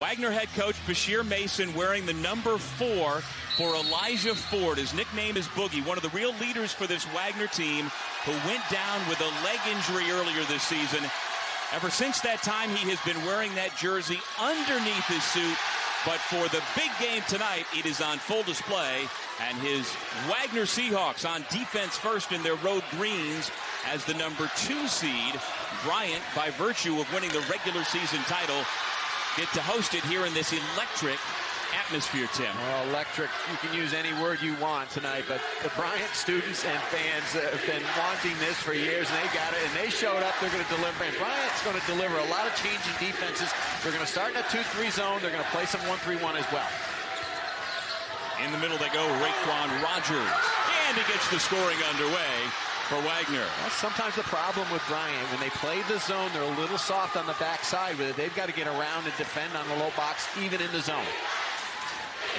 Wagner head coach Bashir Mason wearing the number 4 for Elijah Ford. His nickname is Boogie, one of the real leaders for this Wagner team who went down with a leg injury earlier this season. Ever since that time, he has been wearing that jersey underneath his suit. But for the big game tonight, it is on full display. And his Wagner Seahawks on defense first in their road greens as the number 2 seed. Bryant, by virtue of winning the regular season title, get to host it here in this electric atmosphere, Tim. Well, electric, you can use any word you want tonight, but the Bryant students and fans have been wanting this for years, and they got it, and they showed up. They're going to deliver, and Bryant's going to deliver a lot of changing defenses. They're going to start in a 2-3 zone. They're going to play some 1-3-1 as well. In the middle they go, Raekwon Rogers, and he gets the scoring underway for Wagner. That's sometimes the problem with Bryant. When they play the zone, they're a little soft on the backside with it. They've got to get around and defend on the low box, even in the zone.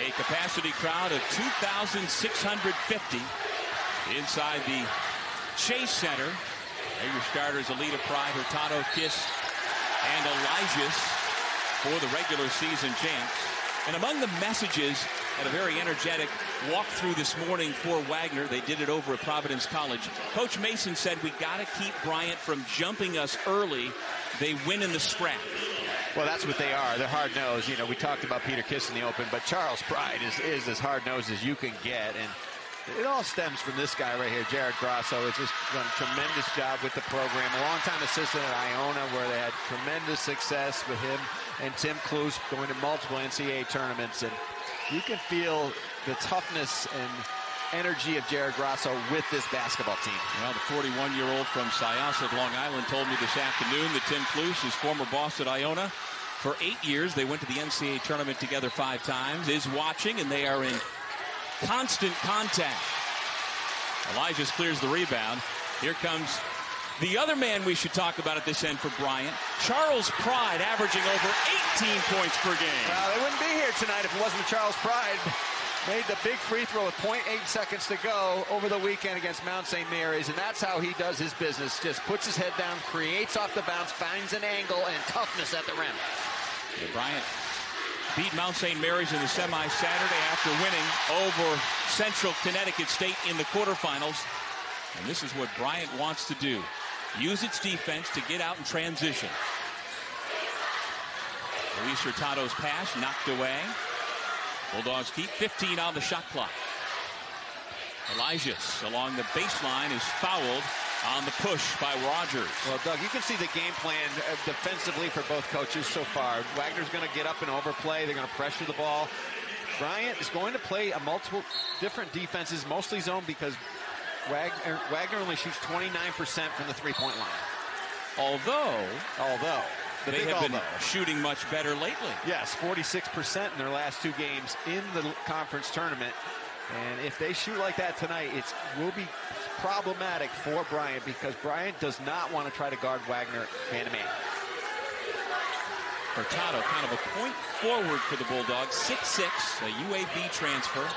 A capacity crowd of 2,650 inside the Chace Center. There your starters, Alita Pride, Hurtado, Kiss, and Elijah for the regular season champs. And among the messages at a very energetic walkthrough this morning for Wagner, they did it over at Providence College. Coach Mason said, we got to keep Bryant from jumping us early. They win in the scrap. Well, that's what they are. They're hard-nosed. You know, we talked about Peter Kiss in the open, but Charles Pride is as hard-nosed as you can get. And it all stems from this guy right here, Jared Grasso. It's just done a tremendous job with the program. A long-time assistant at Iona, where they had tremendous success with him and Tim Cluse going to multiple NCAA tournaments. And you can feel the toughness and energy of Jared Grasso with this basketball team. Well, the 41-year-old from Syosset, Long Island, told me this afternoon that Tim Cluse, his former boss at Iona, for 8 years, they went to the NCAA tournament together 5 times, is watching, and they are in constant contact. Elijah clears the rebound. Here comes the other man we should talk about at this end for Bryant, Charles Pride, averaging over 18 points per game. Well, they wouldn't be here tonight if it wasn't Charles Pride. Made the big free throw with 0.8 seconds to go over the weekend against Mount St. Mary's, and that's how he does his business. Just puts his head down, creates off the bounce, finds an angle, and toughness at the rim. Yeah, Bryant beat Mount St. Mary's in the semi Saturday after winning over Central Connecticut State in the quarterfinals. And this is what Bryant wants to do. Use its defense to get out and transition. Luis Hurtado's pass knocked away. Bulldogs keep 15 on the shot clock. Elijah along the baseline is fouled on the push by Rogers. Well, Doug, you can see the game plan defensively for both coaches so far. Wagner's going to get up and overplay. They're going to pressure the ball. Bryant is going to play a multiple different defenses, mostly zone, because Wagner only shoots 29% from the three-point line. Although they have been shooting much better lately. Yes, 46% in their last 2 games in the conference tournament. And if they shoot like that tonight, it will be problematic for Bryant, because Bryant does not want to try to guard Wagner man-to-man. Hurtado, kind of a point forward for the Bulldogs. 6'6", a UAB transfer.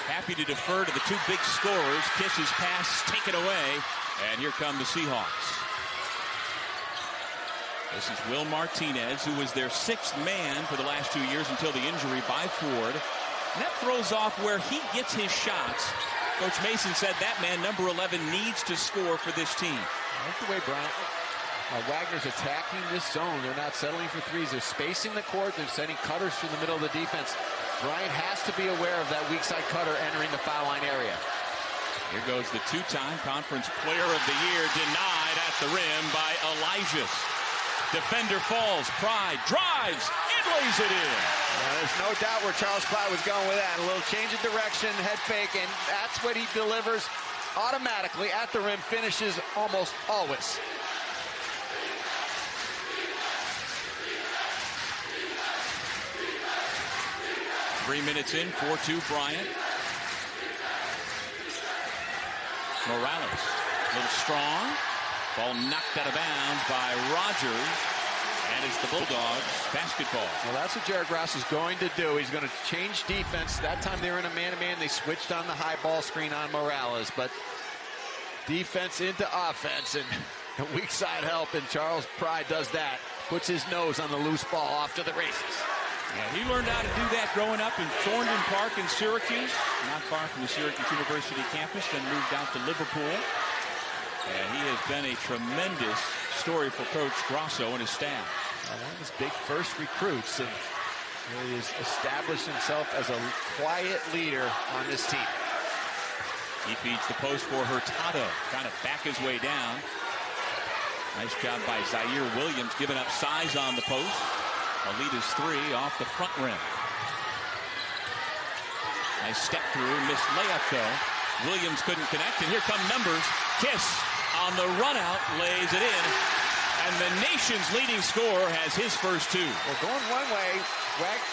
Happy to defer to the 2 big scorers. Kiss's pass taken away. And here come the Seahawks. This is Will Martinez, who was their 6th man for the last 2 years until the injury by Ford. And that throws off where he gets his shots. Coach Mason said that man, number 11, needs to score for this team. That's the way Wagner's attacking this zone. They're not settling for threes. They're spacing the court. They're sending cutters through the middle of the defense. Bryant has to be aware of that weak side cutter entering the foul line area. Here goes the 2-time Conference Player of the Year, denied at the rim by Elijah. Defender falls. Pride drives and lays it in. There's no doubt where Charles Pride was going with that. A little change of direction, head fake, and that's what he delivers automatically at the rim. Finishes almost always. Three minutes in, 4-2 Bryant. Morales, a little strong. Ball knocked out of bounds by Rogers. And it's the Bulldogs basketball. Well, that's what Jared Grasso is going to do. He's going to change defense. That time they were in a man-to-man. They switched on the high ball screen on Morales. But defense into offense and weak side help, and Charles Pride does that. puts his nose on the loose ball off to the races. Yeah, he learned how to do that growing up in Thorndon Park in Syracuse, not far from the Syracuse University campus, then moved out to Liverpool. And he has been a tremendous story for Coach Grasso and his staff. One of his big first recruits, and he has established himself as a quiet leader on this team. He feeds the post for Hurtado, trying to back his way down. Nice job by Zaire Williams, giving up size on the post. Alita's three off the front rim. Nice step through, missed layup though. Williams couldn't connect, and here come numbers. Kiss on the run out, lays it in. And the nation's leading scorer has his first two. Well, going one way,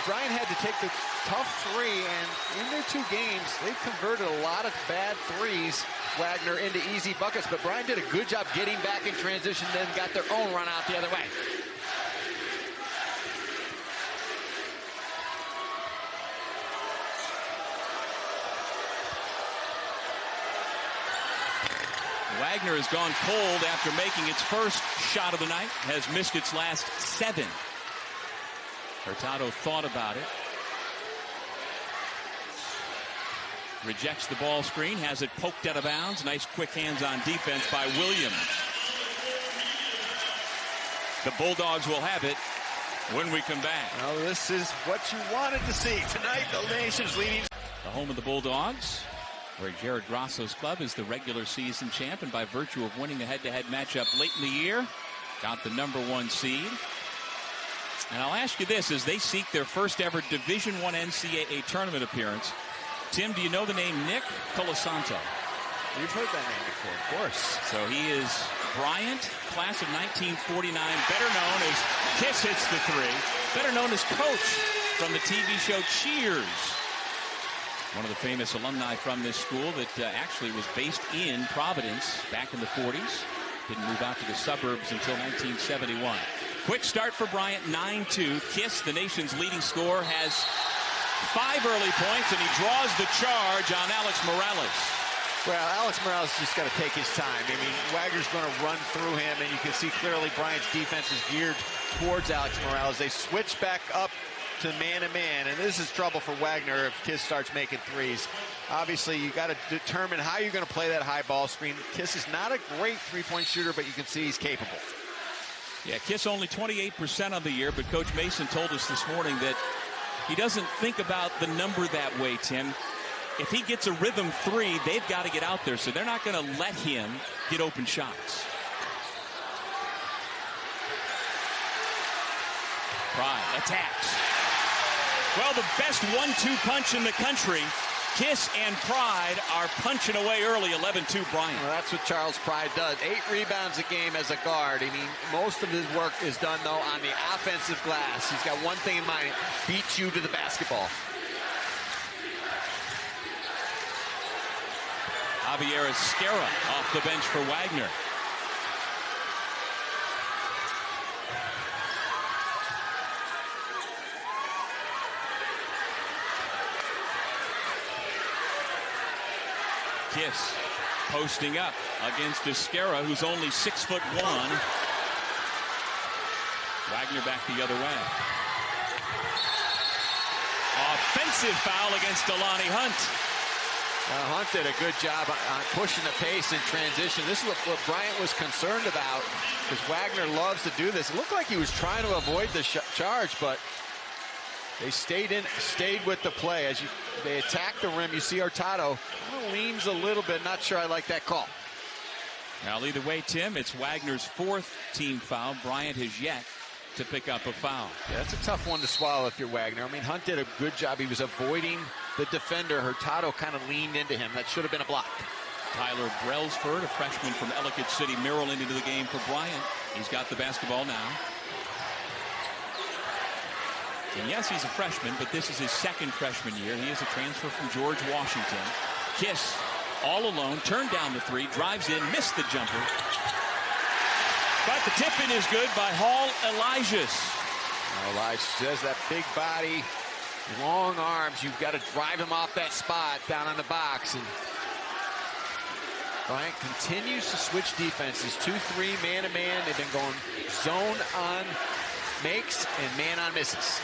Bryant had to take the tough three, and in their two games, they've converted a lot of bad threes, Wagner, into easy buckets. But Bryant did a good job getting back in transition, then got their own run out the other way. Wagner has gone cold after making its first shot of the night, has missed its last 7. Hurtado thought about it. Rejects the ball screen, has it poked out of bounds. Nice quick hands-on defense by Williams. The Bulldogs will have it when we come back. Well, this is what you wanted to see tonight. The nation's leading. The home of the Bulldogs, where Jared Grasso's club is the regular season champ, and by virtue of winning the head-to-head matchup late in the year, got the #1 seed. And I'll ask you this, as they seek their first ever Division I NCAA tournament appearance, Tim, do you know the name Nick Colasanto? You've heard that name before, of course. So he is Bryant, class of 1949, better known as Kiss hits the three, better known as Coach from the TV show Cheers. One of the famous alumni from this school that actually was based in Providence back in the 40s. Didn't move out to the suburbs until 1971. Quick start for Bryant, 9-2. Kiss, the nation's leading scorer, has 5 early points, and he draws the charge on Alex Morales. Well, Alex Morales just got to take his time. I mean, Wagner's going to run through him, and you can see clearly Bryant's defense is geared towards Alex Morales. They switch back up to man-to-man, and this is trouble for Wagner if Kiss starts making threes. Obviously, you got to determine how you're going to play that high ball screen. Kiss is not a great three-point shooter, but you can see he's capable. Yeah, Kiss only 28% on the year, but Coach Mason told us this morning that he doesn't think about the number that way, Tim. If he gets a rhythm three, they've got to get out there, so they're not going to let him get open shots. Pride attacks. Well, the best 1-2 punch in the country. Kiss and Pride are punching away early, 11-2 Bryant. Well, that's what Charles Pride does. 8 rebounds a game as a guard. I mean, most of his work is done, though, on the offensive glass. He's got one thing in mind, beat you to the basketball. Javier Esquerra off the bench for Wagner. Kiss posting up against Esquerra, who's only 6'1". Wagner back the other way. Offensive foul against Delani Hunt. Hunt did a good job on pushing the pace in transition. This is what Bryant was concerned about, because Wagner loves to do this. It looked like he was trying to avoid the charge, but they stayed with the play. As they attack the rim, you see Hurtado leans a little bit. Not sure I like that call. Now, either way, Tim, it's Wagner's 4th team foul. Bryant has yet to pick up a foul. Yeah, that's a tough one to swallow if you're Wagner. I mean, Hunt did a good job. He was avoiding the defender. Hurtado kind of leaned into him. That should have been a block. Tyler Brailsford, a freshman from Ellicott City, Maryland, into the game for Bryant. He's got the basketball now. And yes, he's a freshman, but this is his 2nd freshman year. He is a transfer from George Washington. Kiss all alone, turned down the 3, drives in, missed the jumper. But the tip-in is good by Hall Elijahs. Elijahs has that big body, long arms. You've got to drive him off that spot down on the box. And Bryant continues to switch defenses. 2-3 man-to-man. They've been going zone on makes and man on misses.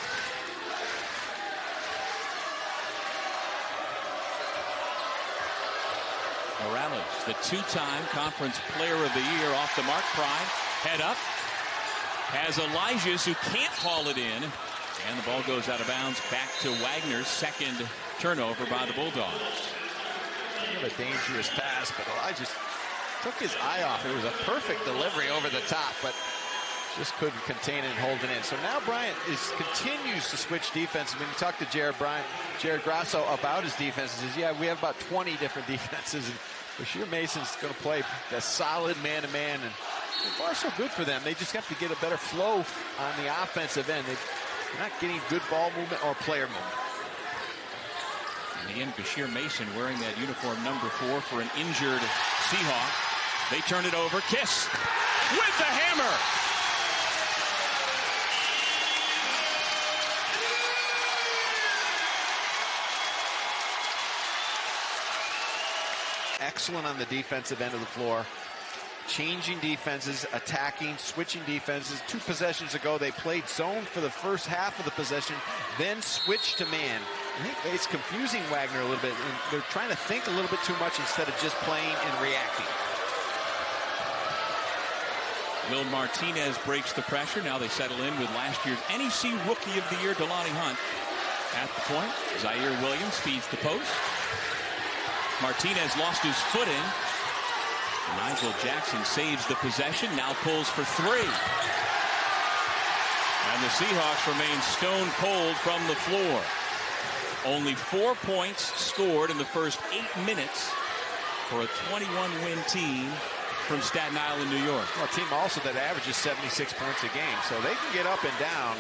Morales, the two-time Conference Player of the Year, off the mark. Pride, head up, has Elijah's, who can't haul it in, and the ball goes out of bounds back to Wagner's second turnover by the Bulldogs. Kind of a dangerous pass, but Elijah took his eye off. It was a perfect delivery over the top, but just couldn't contain it and hold it in. So now Bryant continues to switch defenses. When you talk to Jared Grasso about his defenses, he says, yeah, we have about 20 different defenses. And Bashir Mason's going to play a solid man-to-man, and so far so good for them. They just have to get a better flow on the offensive end. They're not getting good ball movement or player movement. And again, Bashir Mason wearing that uniform number 4 for an injured Seahawk. They turn it over. Kiss with the hammer. Excellent on the defensive end of the floor. Changing defenses, attacking, switching defenses. 2 possessions ago, they played zone for the first half of the possession, then switched to man. I think it's confusing Wagner a little bit. And they're trying to think a little bit too much instead of just playing and reacting. Will Martinez breaks the pressure. Now they settle in with last year's NEC Rookie of the Year, Delani Hunt. At the point, Zaire Williams feeds the post. Martinez lost his footing. Nigel Jackson saves the possession, now pulls for 3. And the Seahawks remain stone cold from the floor. Only 4 points scored in the first 8 minutes for a 21-win team from Staten Island, New York. Well, a team also that averages 76 points a game, so they can get up and down.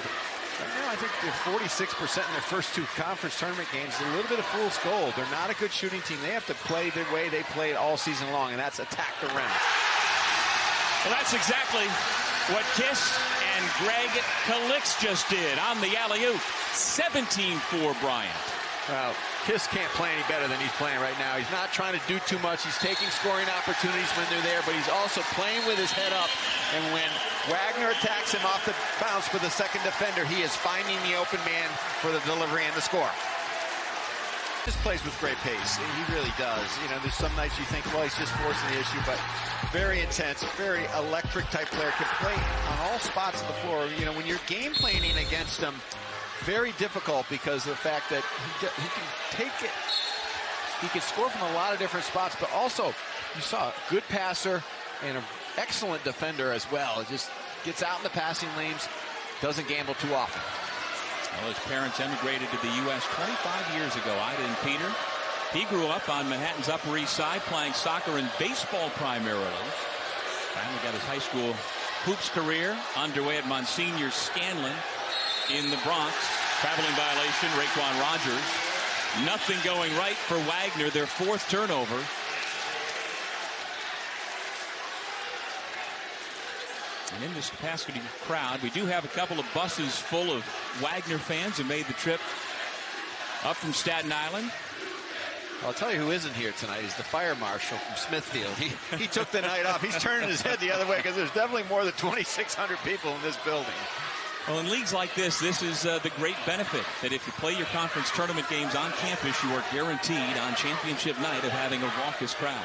Right now, I think they're 46% in their first 2 conference tournament games. A little bit of fool's gold. They're not a good shooting team. They have to play the way they played all season long, and that's attack the rim. Well, that's exactly what Kiss and Greg Calix just did on the alley-oop. 17 for Bryant. Well, Kiss can't play any better than he's playing right now. He's not trying to do too much. He's taking scoring opportunities when they're there, but he's also playing with his head up. And when Wagner attacks him off the bounce with the second defender, he is finding the open man for the delivery and the score. Just plays with great pace. He really does. You know, there's some nights you think, well, he's just forcing the issue, but very intense, very electric type player. Can play on all spots of the floor. You know, when you're game planning against him, very difficult because of the fact that he can take it. He can score from a lot of different spots, but also you saw a good passer and an excellent defender as well. It just gets out in the passing lanes, doesn't gamble too often. Well, his parents emigrated to the U.S. 25 years ago, Ida and Peter. He grew up on Manhattan's Upper East Side playing soccer and baseball primarily. Finally got his high school hoops career underway at Monsignor Scanlon in the Bronx. Traveling violation, Raekwon Rogers. Nothing going right for Wagner, their 4th turnover. And in this capacity crowd, we do have a couple of buses full of Wagner fans who made the trip up from Staten Island. I'll tell you who isn't here tonight is the fire marshal from Smithfield. He took the night off. He's turning his head the other way because there's definitely more than 2,600 people in this building. Well, in leagues like this is the great benefit that if you play your conference tournament games on campus, you are guaranteed on championship night of having a raucous crowd.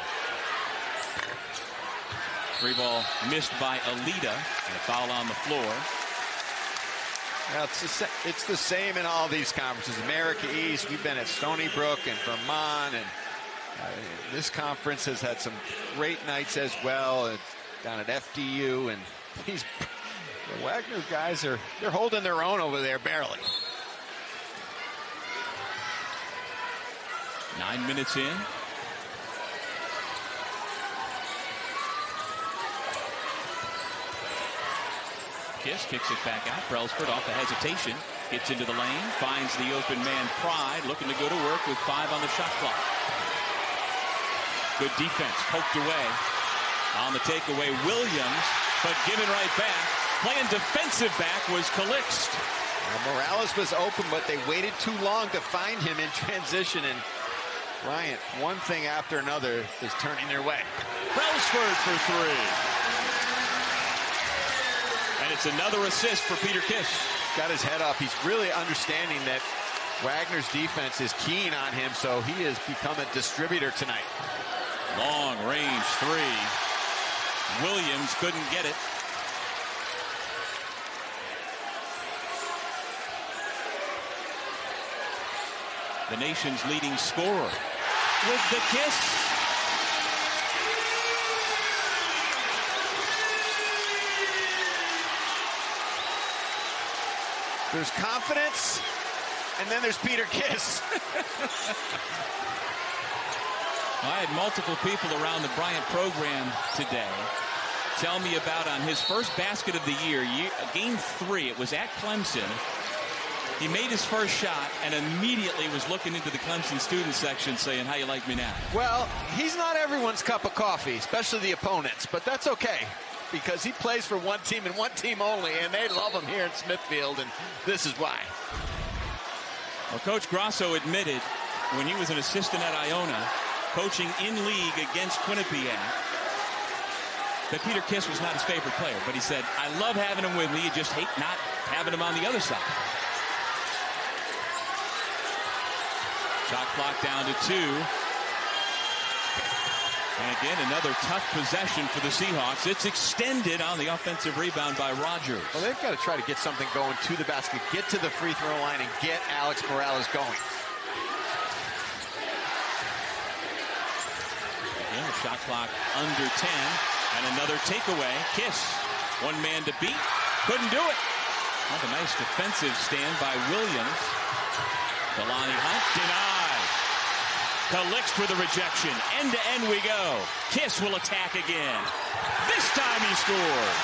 3 ball missed by Alita, and a foul on the floor. Well, it's the same in all these conferences. America East, we've been at Stony Brook and Vermont, and this conference has had some great nights as well down at FDU, and the Wagner guys they're holding their own over there barely. 9 minutes in. Kiss kicks it back out. Brailsford off the hesitation. Gets into the lane. Finds the open man Pride. Looking to go to work with 5 on the shot clock. Good defense. Poked away. On the takeaway, Williams. But given right back. Playing defensive back was Calixte. Morales was open, but they waited too long to find him in transition. And Bryant, one thing after another, is turning their way. Brailsford for 3. And And it's another assist for Peter Kiss. Got his head up. He's really understanding that Wagner's defense is keen on him, so he has become a distributor tonight. Long range three. Williams couldn't get it. The nation's leading scorer with the kiss. There's confidence, and then there's Peter Kiss. I had multiple people around the Bryant program today tell me about on his first basket of the year, game 3, it was at Clemson. He made his first shot and immediately was looking into the Clemson student section saying, how you like me now? Well, he's not everyone's cup of coffee, especially the opponents, but that's okay, because he plays for one team and one team only, and they love him here in Smithfield, and this is why. Well, Coach Grasso admitted when he was an assistant at Iona, coaching in league against Quinnipiac, that Peter Kiss was not his favorite player, but he said, I love having him with me, you just hate not having him on the other side. Shot clock down to 2. And again, another tough possession for the Seahawks. It's extended on the offensive rebound by Rogers. Well, they've got to try to get something going to the basket, get to the free throw line, and get Alex Morales going. Again, the shot clock under 10. And another takeaway. Kiss. One man to beat. Couldn't do it. Well, a nice defensive stand by Williams. Delani Hunt denied. Calixte with a rejection. End to end we go. Kiss will attack again. This time he scores.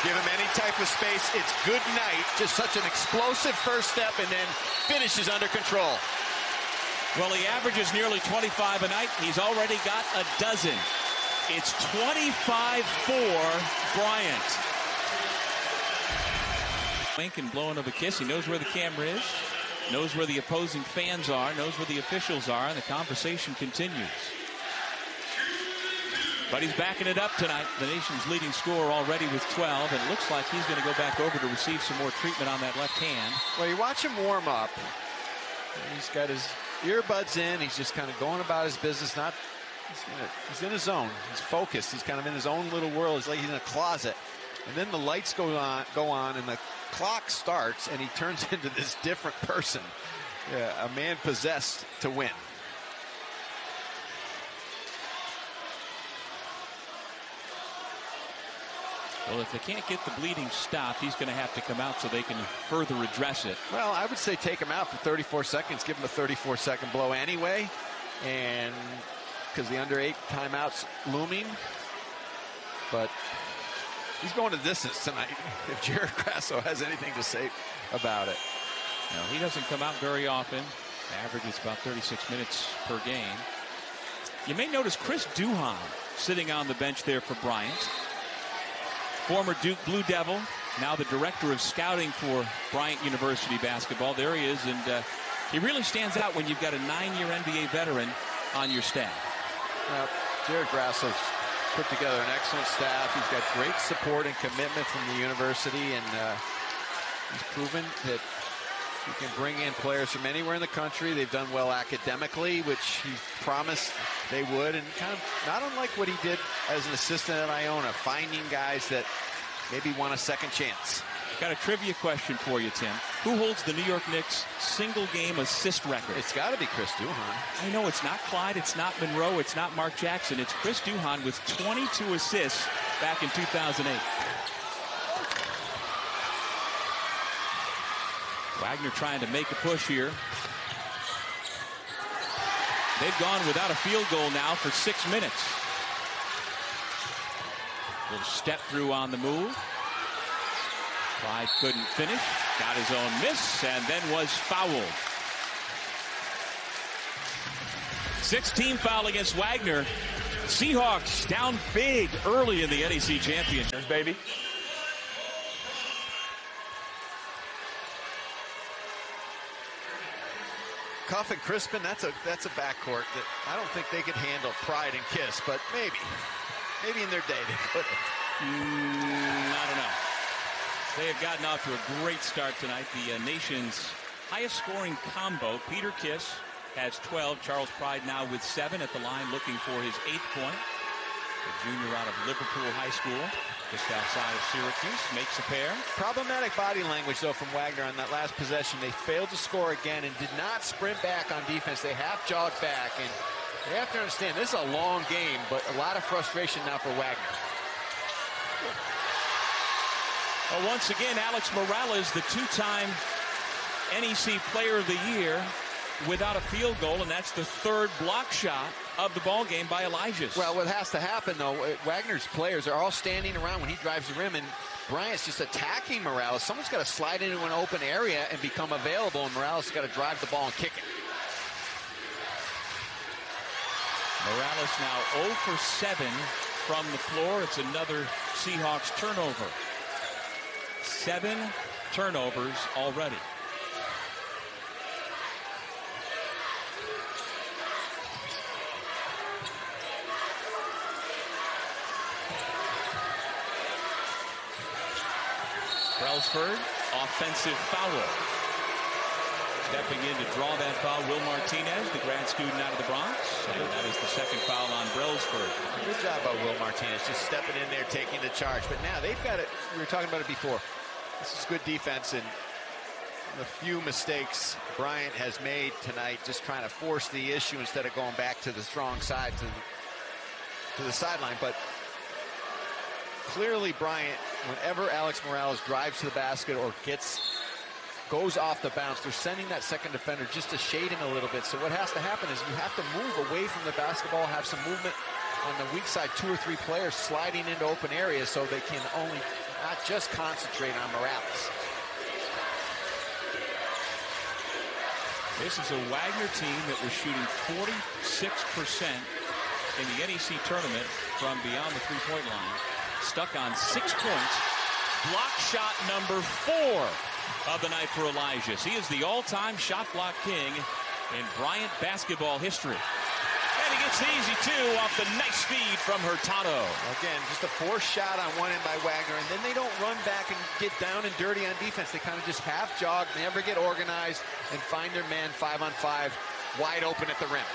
Give him any type of space. It's good night. Just such an explosive first step and then finishes under control. Well, he averages nearly 25 a night. He's already got a dozen. It's 25-4 Bryant. Lincoln blowing up a kiss. He knows where the camera is. Knows where the opposing fans are, knows where the officials are, and the conversation continues. But he's backing it up tonight. The nation's leading scorer already with 12, and it looks like he's going to go back over to receive some more treatment on that left hand. Well, you watch him warm up. He's got his earbuds in. He's just kind of going about his business. He's in his zone. He's focused. He's kind of in his own little world. It's like he's in a closet. And then the lights go on, and the clock starts, and he turns into this different person. Yeah, a man possessed to win. Well, if they can't get the bleeding stopped, he's going to have to come out so they can further address it. Well, I would say take him out for 34 seconds, give him a 34-second blow anyway, and because the under 8 timeout's looming. But he's going to distance tonight if Jared Grasso has anything to say about it. No, he doesn't come out very often. Average is about 36 minutes per game. You may notice Chris Duhon sitting on the bench there for Bryant. Former Duke Blue Devil, now the director of scouting for Bryant University basketball. There he is, and he really stands out when you've got a 9-year NBA veteran on your staff. Jared Grasso's put together an excellent staff. He's got great support and commitment from the university, and he's proven that he can bring in players from anywhere in the country. They've done well academically, which he promised they would, and kind of not unlike what he did as an assistant at Iona, finding guys that maybe want a second chance. Got a trivia question for you, Tim. Who holds the New York Knicks single-game assist record? It's got to be Chris Duhon. I know it's not Clyde, it's not Monroe, it's not Mark Jackson. It's Chris Duhon with 22 assists back in 2008. Wagner trying to make a push here. They've gone without a field goal now for 6 minutes. Little step through on the move. Clyde couldn't finish, got his own miss, and then was fouled. 16 foul against Wagner. Seahawks down big early in the NEC championship, baby. Cuff and Crispin, that's a backcourt that I don't think they could handle Pride and Kiss, but maybe in their day they could have. I don't know. They have gotten off to a great start tonight. The nation's highest scoring combo. Peter Kiss has 12. Charles Pride now with 7 at the line, looking for his 8th point. The junior out of Liverpool High School, just outside of Syracuse, makes a pair. Problematic body language, though, from Wagner on that last possession. They failed to score again and did not sprint back on defense. They half jogged back, and they have to understand this is a long game, but a lot of frustration now for Wagner. Well, once again, Alex Morales, the 2-time NEC Player of the Year, without a field goal, and that's the 3rd block shot of the ball game by Elijah's. Well, what has to happen, though, Wagner's players are all standing around when he drives the rim, and Bryant's just attacking Morales. Someone's got to slide into an open area and become available, and Morales has got to drive the ball and kick it. Morales now 0 for 7 from the floor. It's another Seahawks turnover. 7 turnovers already. Brailsford, offensive foul. Stepping in to draw that foul, Will Martinez, the grad student out of the Bronx. And that is the 2nd foul on Brailsford. Good job by Will Martinez, just stepping in there, taking the charge. But now they've got it. We were talking about it before. This is good defense, and the few mistakes Bryant has made tonight, just trying to force the issue instead of going back to the strong side, to the sideline. But clearly Bryant, whenever Alex Morales drives to the basket or goes off the bounce, they're sending that second defender just to shade him a little bit. So what has to happen is you have to move away from the basketball, have some movement on the weak side, 2 or 3 players sliding into open areas so they can only not just concentrate on Morales. This is a Wagner team that was shooting 46% in the NEC tournament from beyond the 3-point line. Stuck on 6 points. Block shot number 4 of the night for Elijah's. He is the all-time shot block king in Bryant basketball history. And he gets the easy 2 off the nice feed from Hurtado. Again, just a forced shot on one end by Wagner, and then they don't run back and get down and dirty on defense. They kind of just half jog, never get organized, and find their man 5-on-5 wide open at the rim.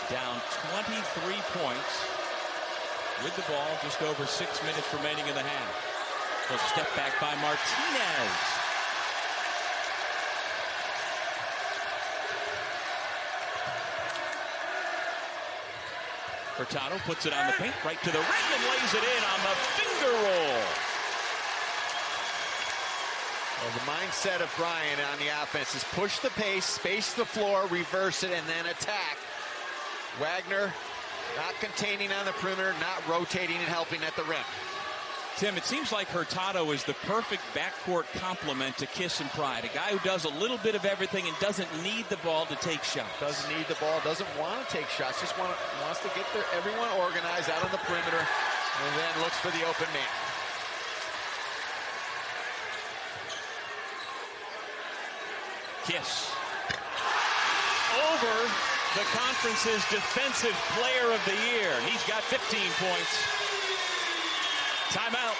Down 23 points with the ball, just over 6 minutes remaining in the half. So step back by Martinez. Hurtado puts it on the paint, right to the rim, and lays it in on the finger roll. Well, the mindset of Bryant on the offense is push the pace, space the floor, reverse it, and then attack. Wagner not containing on the perimeter, not rotating and helping at the rim. Tim, it seems like Hurtado is the perfect backcourt complement to Kiss and Pride. A guy who does a little bit of everything and doesn't need the ball to take shots. Doesn't need the ball, doesn't want to take shots, just wants to get everyone organized out on the perimeter, and then looks for the open man. Kiss. Over the conference's defensive player of the year. He's got 15 points. Timeout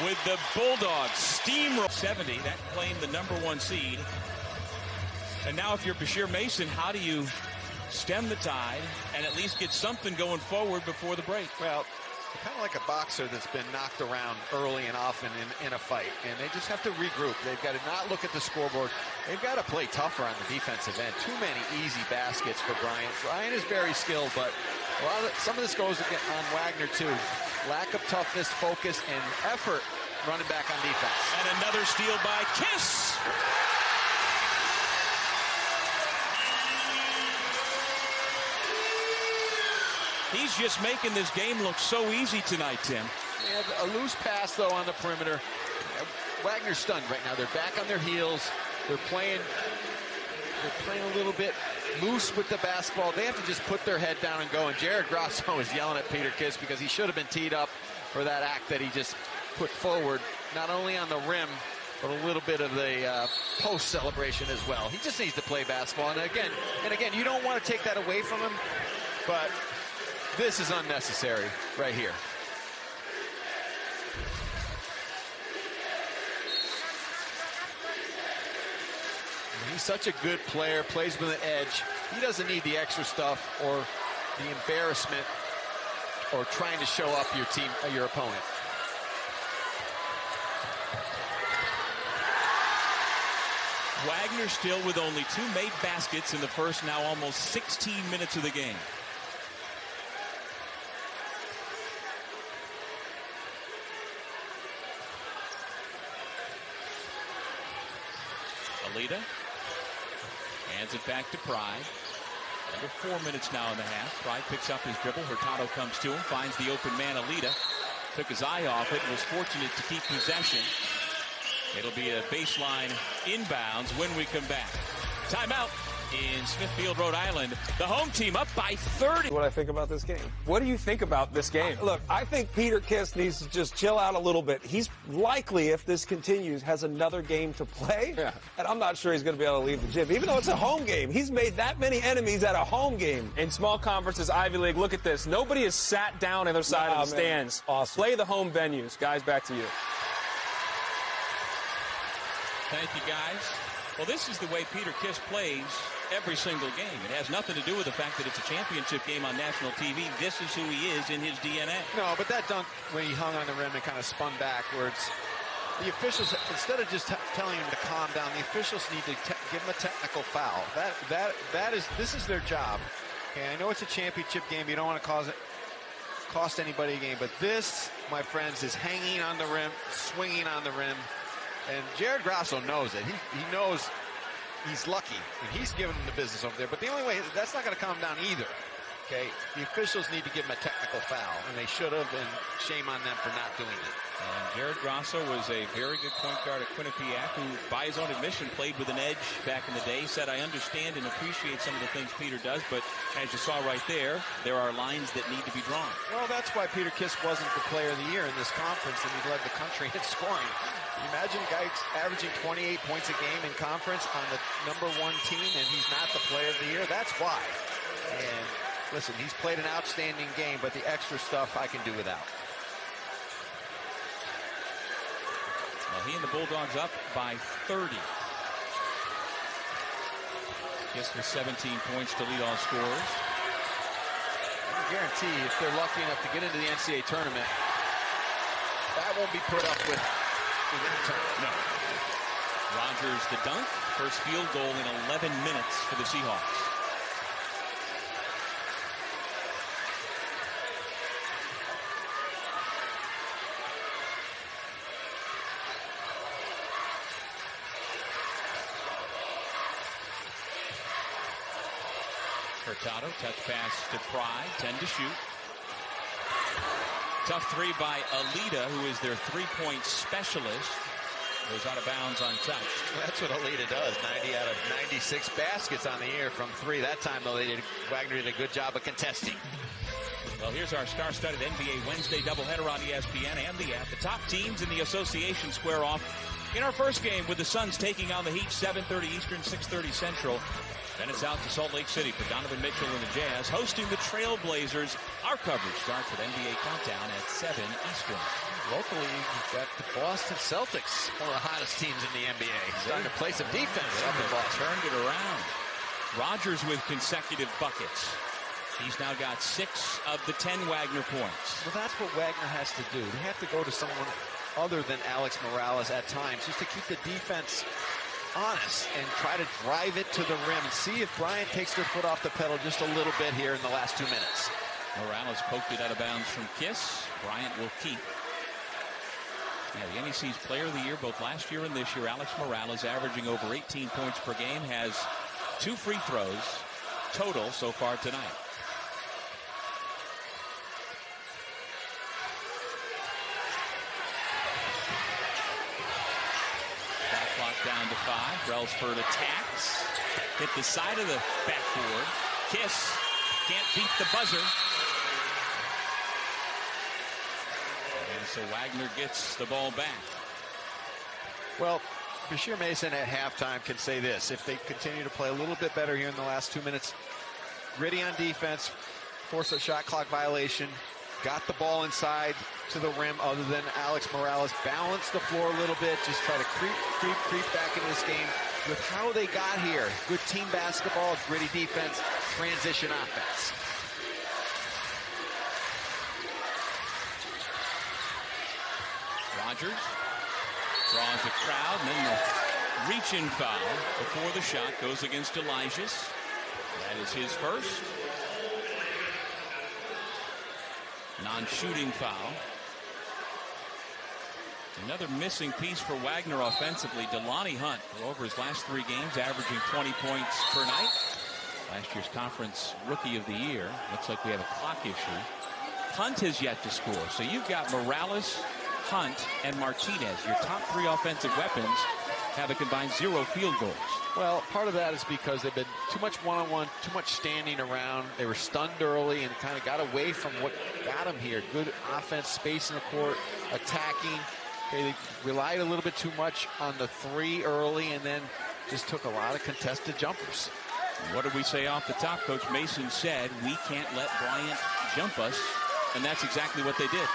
with the Bulldogs. Steamroll 70. That claimed the #1 seed. And now if you're Bashir Mason, how do you stem the tide and at least get something going forward before the break? Well, kind of like a boxer that's been knocked around early and often in a fight, and they just have to regroup. They've got to not look at the scoreboard. They've got to play tougher on the defensive end. Too many easy baskets for Bryant. Bryant is very skilled, but some of this goes on Wagner too. Lack of toughness, focus, and effort running back on defense. And another steal by Kiss. He's just making this game look so easy tonight, Tim. Yeah, a loose pass, though, on the perimeter. Wagner's stunned right now. They're back on their heels. They're playing a little bit loose with the basketball. They have to just put their head down and go. And Jared Grasso is yelling at Peter Kiss because he should have been teed up for that act that he just put forward, not only on the rim, but a little bit of the post celebration as well. He just needs to play basketball. And again, you don't want to take that away from him, but This is unnecessary right here. He's such a good player, plays with an edge. He doesn't need the extra stuff or the embarrassment or trying to show up your team, your opponent. Wagner still with only 2 made baskets in the first, now almost 16 minutes of the game. Alita hands it back to Pride. Under 4 minutes now in the half. Pride picks up his dribble. Hurtado comes to him, finds the open man Alita. Took his eye off it and was fortunate to keep possession. It'll be a baseline inbounds when we come back. Timeout in Smithfield, Rhode Island. The home team up by 30. What I think about this game. What do you think about this game? Look, I think Peter Kiss needs to just chill out a little bit. He's likely, if this continues, has another game to play. Yeah. And I'm not sure he's going to be able to leave the gym. Even though it's a home game, he's made that many enemies at a home game. In small conferences, Ivy League, look at this. Nobody is sat down on the other side of the stands. Awesome. Play the home venues. Guys, back to you. Thank you, guys. Well, this is the way Peter Kiss plays every single game. It has nothing to do with the fact that it's a championship game on national TV. This is who he is in his DNA. No, but that dunk when he hung on the rim and kind of spun backwards, the officials, instead of just telling him to calm down, the officials need to give him a technical foul. This is their job. Okay, I know it's a championship game. You don't want to cost anybody a game, but this, my friends, is hanging on the rim, swinging on the rim. And Jared Grasso knows it. He knows he's lucky, and he's giving him the business over there. But the only way, that's not going to calm down either. Okay, the officials need to give him a technical foul, and they should have, and shame on them for not doing it. And Jared Grasso was a very good point guard at Quinnipiac, who, by his own admission, played with an edge back in the day. He said, I understand and appreciate some of the things Peter does, but as you saw right there are lines that need to be drawn. Well, that's why Peter Kiss wasn't the player of the year in this conference, and he led the country in scoring. Imagine a guy averaging 28 points a game in conference on the #1 team, and he's not the player of the year. That's why. And listen, he's played an outstanding game, but the extra stuff I can do without. Well, he and the Bulldogs up by 30. Kiss with 17 points to lead all scorers. I can guarantee if they're lucky enough to get into the NCAA tournament, that won't be put up with. No. Rogers the dunk. First field goal in 11 minutes for the Seahawks. Hurtado, touch pass to Pride, 10 to shoot. Tough three by Alita, who is their three-point specialist. Goes out of bounds untouched. That's what Alita does. 90 out of 96 baskets on the year from three. That time, though, Wagner did a good job of contesting. Well, here's our star-studded NBA Wednesday doubleheader on ESPN and the app. The top teams in the association square off in our first game with the Suns taking on the Heat, 7:30 Eastern, 6:30 Central. Then it's out to Salt Lake City for Donovan Mitchell and the Jazz, hosting the Trailblazers. Our coverage starts with NBA Countdown at 7 Eastern. Locally, you've got the Boston Celtics, one of the hottest teams in the NBA. Starting to play some defense up in Boston. Turned it around. Rogers with consecutive buckets. He's now got 6 of the 10 Wagner points. Well, that's what Wagner has to do. They have to go to someone other than Alex Morales at times, just to keep the defense honest and try to drive it to the rim and see if Bryant takes their foot off the pedal just a little bit here in the last 2 minutes. Morales poked it out of bounds from Kiss. Bryant will keep. Yeah, the NEC's player of the year both last year and this year, Alex Morales, averaging over 18 points per game, has 2 free throws total so far tonight. Down to 5. Brelsford attacks. Hit the side of the backboard. Kiss can't beat the buzzer. And so Wagner gets the ball back. Well, Bashir Mason at halftime can say this. If they continue to play a little bit better here in the last 2 minutes, gritty on defense, forced a shot clock violation. Got the ball inside to the rim other than Alex Morales. Balanced the floor a little bit. Just try to creep back into this game with how they got here. Good team basketball, gritty defense, transition offense. Rogers draws the crowd, and then the reach-in foul before the shot goes against Elijah's. That is his first. Non-shooting foul. Another missing piece for Wagner offensively. Delonte Hunt, over his last 3 games, averaging 20 points per night. Last year's conference rookie of the year. Looks like we have a clock issue. Hunt has yet to score. So you've got Morales, Hunt, and Martinez. Your top 3 offensive weapons have a combined 0 field goals. Well, part of that is because they've been too much one-on-one, too much standing around. They were stunned early and kind of got away from what got them here. Good offense, space in the court, attacking. Okay, they relied a little bit too much on the 3 early and then just took a lot of contested jumpers. What did we say off the top? Coach Mason said, we can't let Bryant jump us, and that's exactly what they did.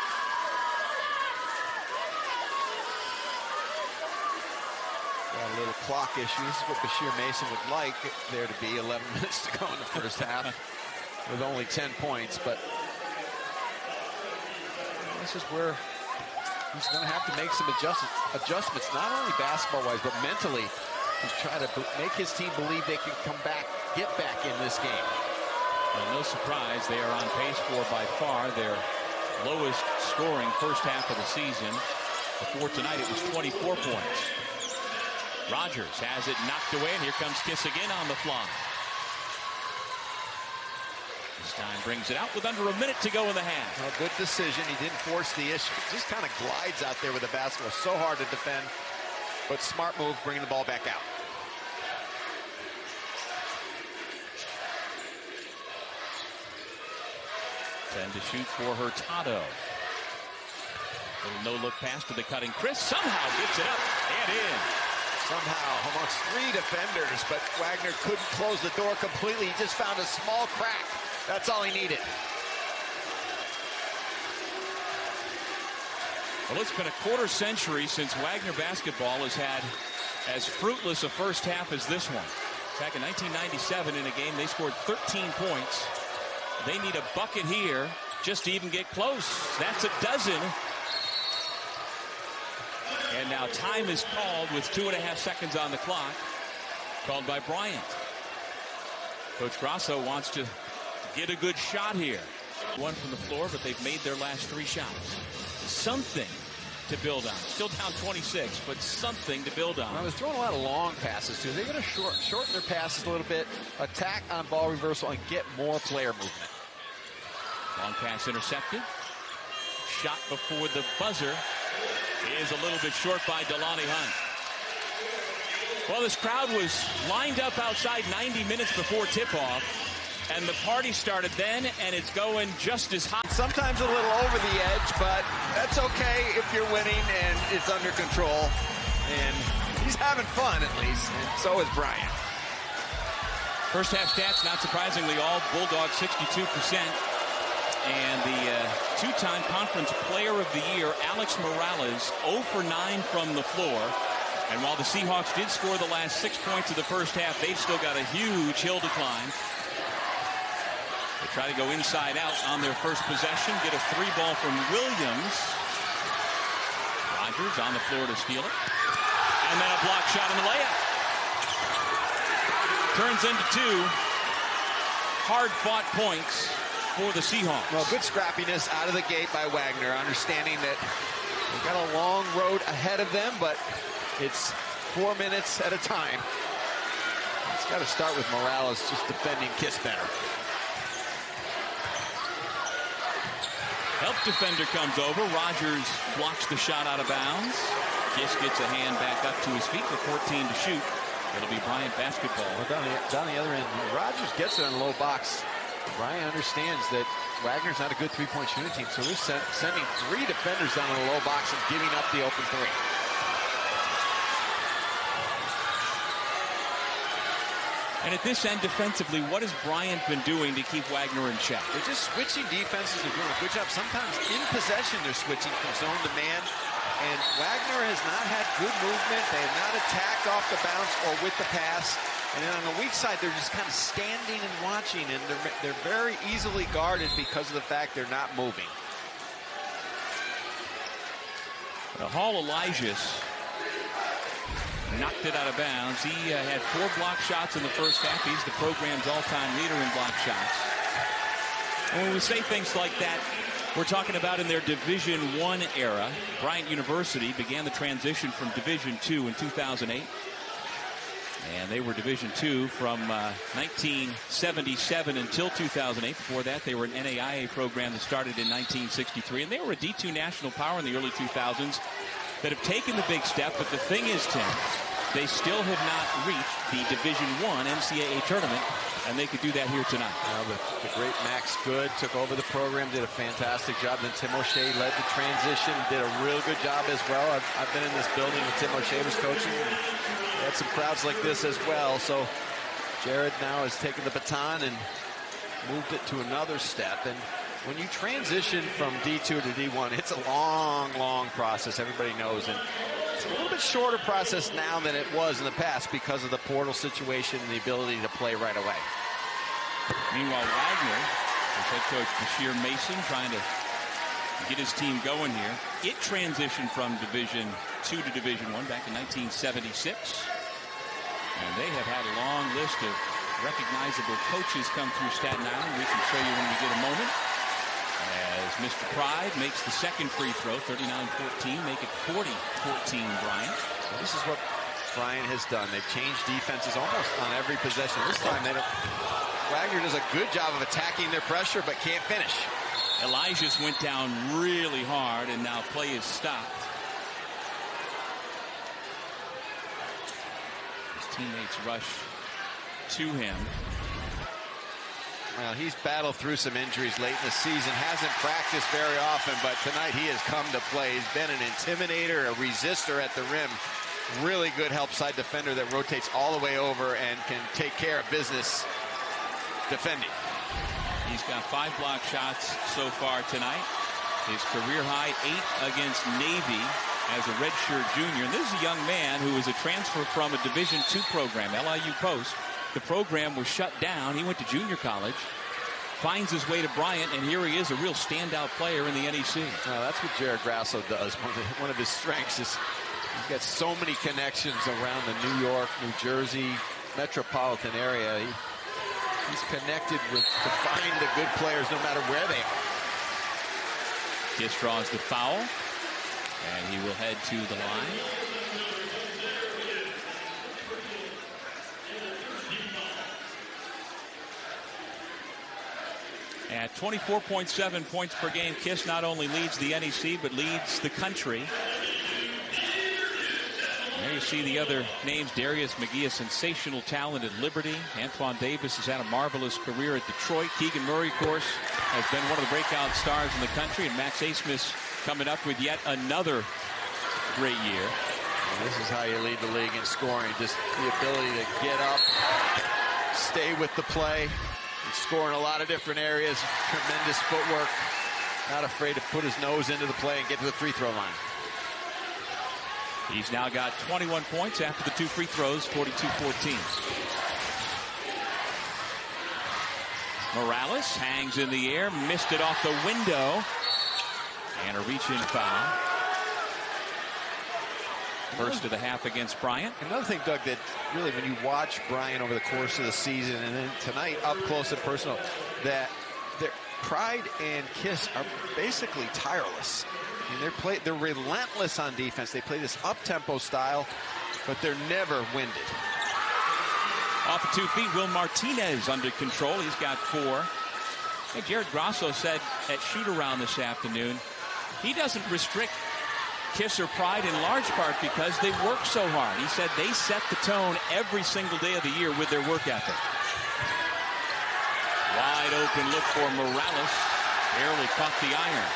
Got a little clock issue. This is what Bashir Mason would like there to be. 11 minutes to go in the first half with only 10 points, but this is where he's going to have to make some adjustments, not only basketball-wise, but mentally, to try to make his team believe they can come back, get back in this game. Well, no surprise, they are on pace for by far their lowest scoring first half of the season. Before tonight, it was 24 points. Rogers has it knocked away, and here comes Kiss again on the fly. This time brings it out with under a minute to go in the half. Well, good decision. He didn't force the issue. Just kind of glides out there with the basketball. So hard to defend, but smart move bringing the ball back out. 10 to shoot for Hurtado. Little no-look pass to the cutting Chris. Somehow gets it up and in. Somehow amongst 3 defenders, but Wagner couldn't close the door completely. He just found a small crack. That's all he needed. Well, it's been a quarter century since Wagner basketball has had as fruitless a first half as this one. Back in 1997 in a game, they scored 13 points. They need a bucket here just to even get close. That's a dozen. And now time is called with 2.5 seconds on the clock. Called by Bryant. Coach Grasso wants to get a good shot here. 1 from the floor, but they've made their last 3 shots. Something to build on. Still down 26, but something to build on. I was throwing a lot of long passes, too. They're going to shorten their passes a little bit, attack on ball reversal, and get more player movement. Long pass intercepted. Shot before the buzzer is a little bit short by Delonte Hunt. Well, this crowd was lined up outside 90 minutes before tip-off, and the party started then, and it's going just as hot. Sometimes a little over the edge, but that's okay if you're winning and it's under control. And he's having fun, at least, and so is Bryant. First half stats, not surprisingly, all Bulldogs 62%. And the 2-time conference player of the year, Alex Morales, 0 for 9 from the floor. And while the Seahawks did score the last 6 points of the first half, they've still got a huge hill to climb. They try to go inside out on their first possession, get a 3-ball from Williams. Rogers on the floor to steal it. And then a block shot in the layup. Turns into 2 hard-fought points for the Seahawks. Well, good scrappiness out of the gate by Wagner, understanding that they've got a long road ahead of them, but it's 4 minutes at a time. It's got to start with Morales just defending Kiss better. Help defender comes over. Rogers blocks the shot out of bounds. Kiss gets a hand back up to his feet with 14 to shoot. It'll be Bryant basketball. Well, down the other end, Rogers gets it on the low box. Bryant understands that Wagner's not a good three-point shooting team, so they're sending 3 defenders down in the low box and giving up the open 3. And at this end, defensively, what has Bryant been doing to keep Wagner in check? They're just switching defenses. They're doing a good job. Sometimes in possession, they're switching from zone to man. And Wagner has not had good movement. They have not attacked off the bounce or with the pass. And then on the weak side, they're just kind of standing and watching. And they're very easily guarded because of the fact they're not moving. Hall Elijah's knocked it out of bounds. He had 4 block shots in the first half. He's the program's all-time leader in block shots. And when we say things like that, we're talking about in their Division I era. Bryant University began the transition from Division II in 2008. And they were Division II from 1977 until 2008. Before that, they were an NAIA program that started in 1963. And they were a D2 national power in the early 2000s that have taken the big step. But the thing is, Tim, they still have not reached the Division I NCAA tournament, and they could do that here tonight. Well, the great Max Good took over the program, did a fantastic job. Then Tim O'Shea led the transition, did a real good job as well. I've been in this building when Tim O'Shea was coaching. We had some crowds like this as well. So Jared now has taken the baton and moved it to another step. And when you transition from D2 to D1, it's a long, long process. Everybody knows. And it's a little bit shorter process now than it was in the past because of the portal situation and the ability to play right away. Meanwhile, Wagner, with head coach Bashir Mason, trying to get his team going here. It transitioned from Division II to Division I back in 1976. And they have had a long list of recognizable coaches come through Staten Island. We can show you when we get a moment. As Mr. Pride makes the second free throw, 39-14, make it 40-14 Bryant. Well, this is what Bryant has done. They've changed defenses almost on every possession. This time, Wagner does a good job of attacking their pressure, but can't finish. Elijah's went down really hard, and now play is stopped. His teammates rush to him. Well, he's battled through some injuries late in the season, hasn't practiced very often, but tonight he has come to play. He's been an intimidator, a resistor at the rim. Really good help side defender that rotates all the way over and can take care of business defending. He's got 5 block shots so far tonight. His career high 8 against Navy as a redshirt junior. And this is a young man who is a transfer from a Division II program, LIU Post. The program was shut down. He went to junior college, finds his way to Bryant, and here he is, a real standout player in the NEC. That's what Jared Grasso does. One of his strengths is he's got so many connections around the New York, New Jersey metropolitan area. He's connected to find the good players no matter where they are. Kiss draws the foul, and he will head to the line. At 24.7 points per game, Kiss not only leads the NEC, but leads the country. There you see the other names. Darius McGee, a sensational talent at Liberty. Antoine Davis has had a marvelous career at Detroit. Keegan Murray, of course, has been one of the breakout stars in the country. And Max Asmus coming up with yet another great year. And this is how you lead the league in scoring. Just the ability to get up, stay with the play, and score in a lot of different areas. Tremendous footwork. Not afraid to put his nose into the play and get to the free throw line. He's now got 21 points after the 2 free throws, 42-14. Morales hangs in the air, missed it off the window. And a reach-in foul. First of the half against Bryant. Another thing, Doug, that really when you watch Bryant over the course of the season and then tonight up close and personal, that their Pride and Kiss are basically tireless. I mean, they're relentless on defense. They play this up-tempo style, but they're never winded. Off of 2 feet, Will Martinez under control. He's got 4. Hey, Jared Grasso said at shoot-around this afternoon, he doesn't restrict Kiss or Pride in large part because they work so hard. He said they set the tone every single day of the year with their work ethic. Wide open look for Morales. Barely caught the iron.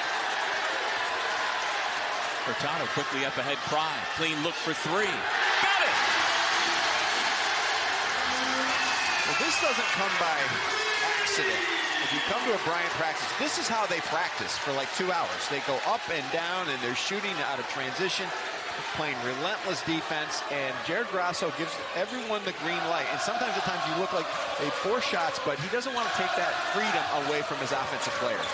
Furtado quickly up ahead. Pride. Clean look for 3. Got it! this doesn't come by accident. If you come to a Bryant practice, this is how they practice for like 2 hours. They go up and down, and they're shooting out of transition, playing relentless defense, and Jared Grasso gives everyone the green light. And sometimes at times you look like they force shots, but he doesn't want to take that freedom away from his offensive players.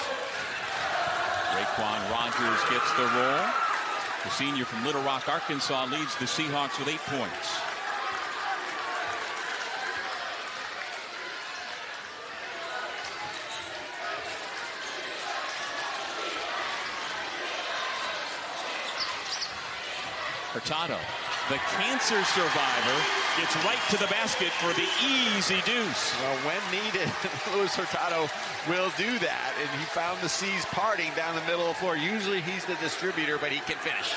Raekwon Rogers gets the roll. The senior from Little Rock, Arkansas, leads the Seahawks with 8 points. Hurtado, the cancer survivor, gets right to the basket for the easy deuce. Well, when needed, Luis Hurtado will do that, and he found the C's parting down the middle of the floor. Usually he's the distributor, but he can finish.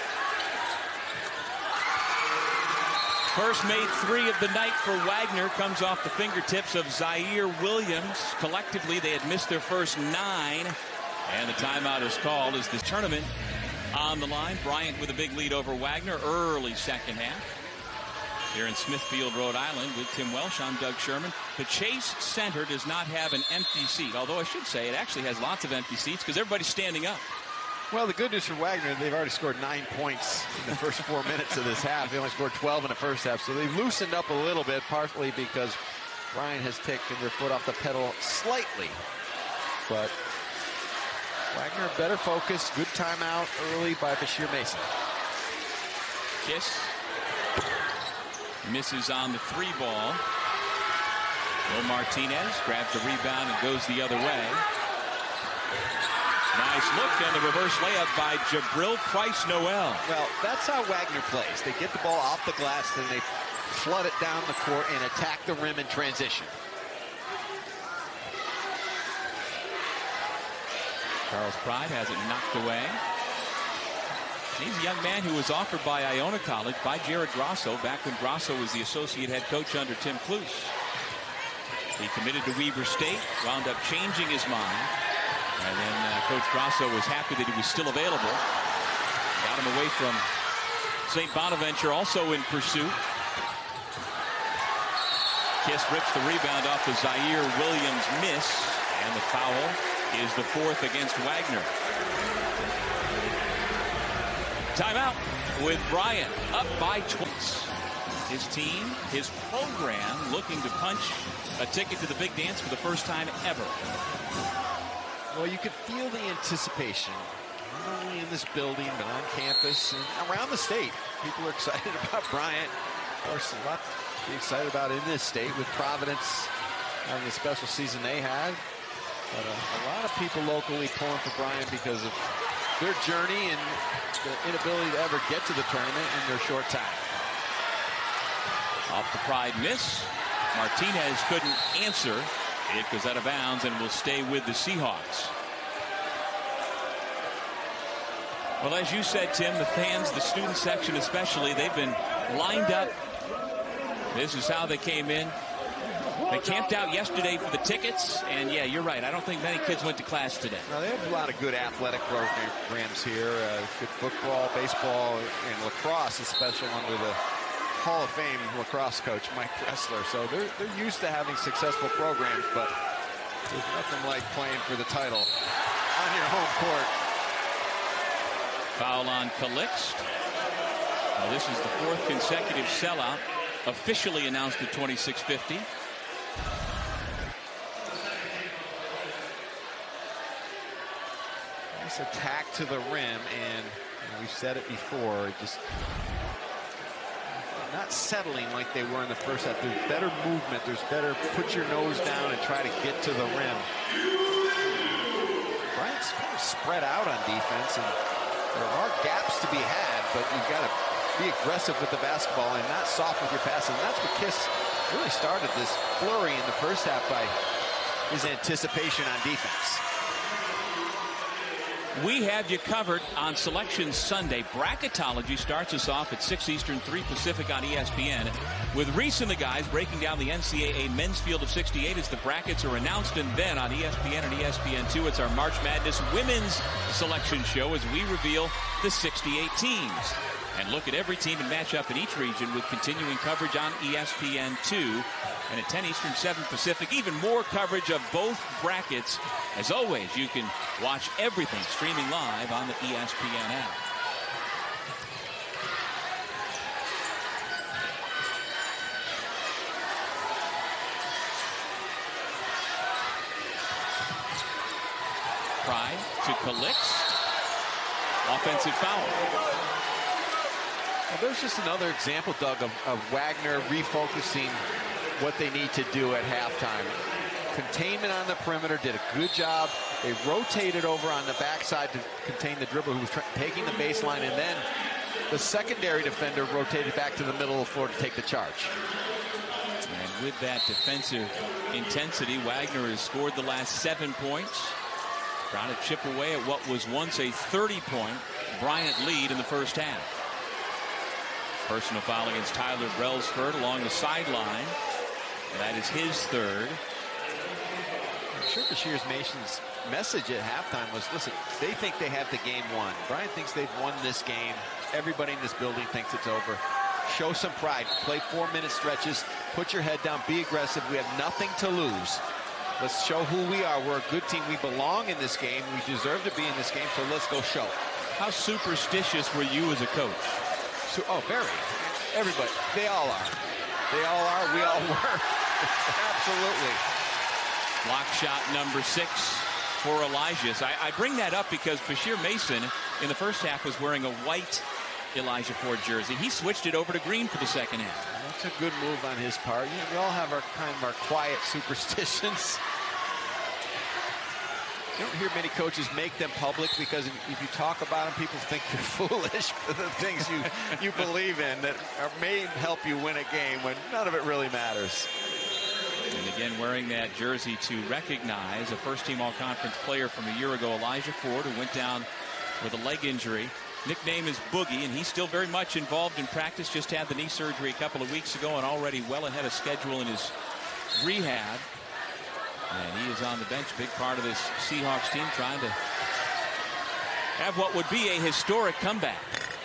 First made 3 of the night for Wagner comes off the fingertips of Zaire Williams. Collectively, they had missed their first 9, and the timeout is called as the tournament on the line. Bryant with a big lead over Wagner early second half. Here in Smithfield, Rhode Island, with Tim Welsh, I'm Doug Sherman. The Chace Center does not have an empty seat, although I should say it actually has lots of empty seats because everybody's standing up. Well, the good news for Wagner, they've already scored 9 points in the first 4 minutes of this half. They only scored 12 in the first half, so they've loosened up a little bit, partly because Bryant has taken their foot off the pedal slightly. But Wagner better focus. Good timeout early by Bashir Mason. Kiss misses on the 3 ball. Will Martinez grabs the rebound and goes the other way. Nice look and the reverse layup by Jabril Price-Noel. Well, that's how Wagner plays. They get the ball off the glass, then they flood it down the court and attack the rim in transition. Charles Pride has it knocked away. He's a young man who was offered by Iona College by Jared Grasso back when Grasso was the associate head coach under Tim Cluse. He committed to Weber State, wound up changing his mind, and then Coach Grasso was happy that he was still available. Got him away from St. Bonaventure, also in pursuit. Kiss rips the rebound off the Zaire Williams miss, and the foul is the 4th against Wagner. Timeout with Bryant up by 20. His team, his program, looking to punch a ticket to the big dance for the first time ever. Well, you could feel the anticipation, not only in this building, but on campus and around the state. People are excited about Bryant. Of course, a lot to be excited about in this state with Providence having the special season they had. But a lot of people locally pulling for Bryant because of their journey and the inability to ever get to the tournament in their short time. Off the Pride miss. Martinez couldn't answer. It goes out of bounds and will stay with the Seahawks. Well, as you said, Tim, the fans, the student section especially, they've been lined up. This is how they came in. They camped out yesterday for the tickets, and yeah, you're right. I don't think many kids went to class today. Now, they have a lot of good athletic programs here. Good football, baseball, and lacrosse, especially under the Hall of Fame lacrosse coach Mike Pressler. So they're used to having successful programs, but there's nothing like playing for the title on your home court. Foul on Calix. Now, this is the 4th consecutive sellout, officially announced at 26:50. Nice attack to the rim, and we've said it before, just not settling like they were in the first half. There's better movement. There's better put your nose down and try to get to the rim. Bryant's kind of spread out on defense, and there are gaps to be had, but you've got to be aggressive with the basketball and not soft with your passing. That's what Kiss really started this flurry in the first half by his anticipation on defense. We have you covered on Selection Sunday. Bracketology starts us off at 6 Eastern, 3 Pacific on ESPN, with Reese and the guys breaking down the NCAA men's field of 68 as the brackets are announced, and then on ESPN and ESPN2, it's our March Madness women's selection show as we reveal the 68 teams. And look at every team and matchup in each region with continuing coverage on ESPN2. And at 10 Eastern, 7 Pacific, even more coverage of both brackets. As always, you can watch everything streaming live on the ESPN app. Pride to Calix. Offensive foul. Well, there's just another example, Doug, of Wagner refocusing what they need to do at halftime. Containment on the perimeter, did a good job. They rotated over on the backside to contain the dribbler who was taking the baseline, and then the secondary defender rotated back to the middle of the floor to take the charge. And with that defensive intensity, Wagner has scored the last 7 points. Trying to chip away at what was once a 30-point Bryant lead in the first half. Personal foul against Tyler Brailsford along the sideline. That is his third. I'm sure Bashir's Mason's message at halftime was, listen, they think they have the game won. Bryant thinks they've won this game. Everybody in this building thinks it's over. Show some pride. Play 4-minute stretches. Put your head down. Be aggressive. We have nothing to lose. Let's show who we are. We're a good team. We belong in this game. We deserve to be in this game, so let's go show it. How superstitious were you as a coach? So, oh, very. Everybody. They all are. They all are. We all were. Absolutely. Block shot number 6 for Elijah. I bring that up because Bashir Mason in the first half was wearing a white Elijah Ford jersey. He switched it over to green for the second half. That's a good move on his part. You know, we all have our kind of our quiet superstitions. You don't hear many coaches make them public because if you talk about them, people think you're foolish for the things you believe in that may help you win a game when none of it really matters. And again, wearing that jersey to recognize a first-team all-conference player from a year ago, Elijah Ford, who went down with a leg injury. Nickname is Boogie, and he's still very much involved in practice. Just had the knee surgery a couple of weeks ago and already well ahead of schedule in his rehab. And he is on the bench, big part of this Seahawks team, trying to have what would be a historic comeback.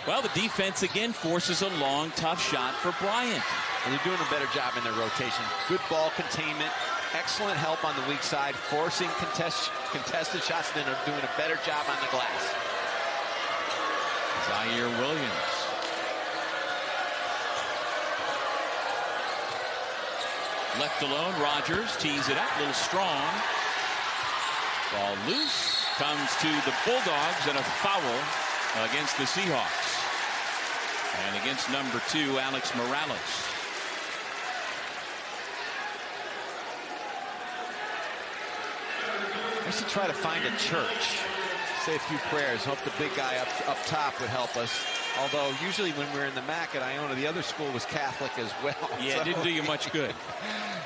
Well, the defense again forces a long, tough shot for Bryant. And they're doing a better job in their rotation. Good ball containment, excellent help on the weak side, forcing contested shots, and then are doing a better job on the glass. Zaire Williams. Left alone, Rogers tees it up, a little strong. Ball loose, comes to the Bulldogs, and a foul against the Seahawks. And against number 2, Alex Morales. I used to try to find a church, say a few prayers, hope the big guy up top would help us. Although usually when we were in the MAC at Iona, the other school was Catholic as well. Yeah, so it didn't do you much good.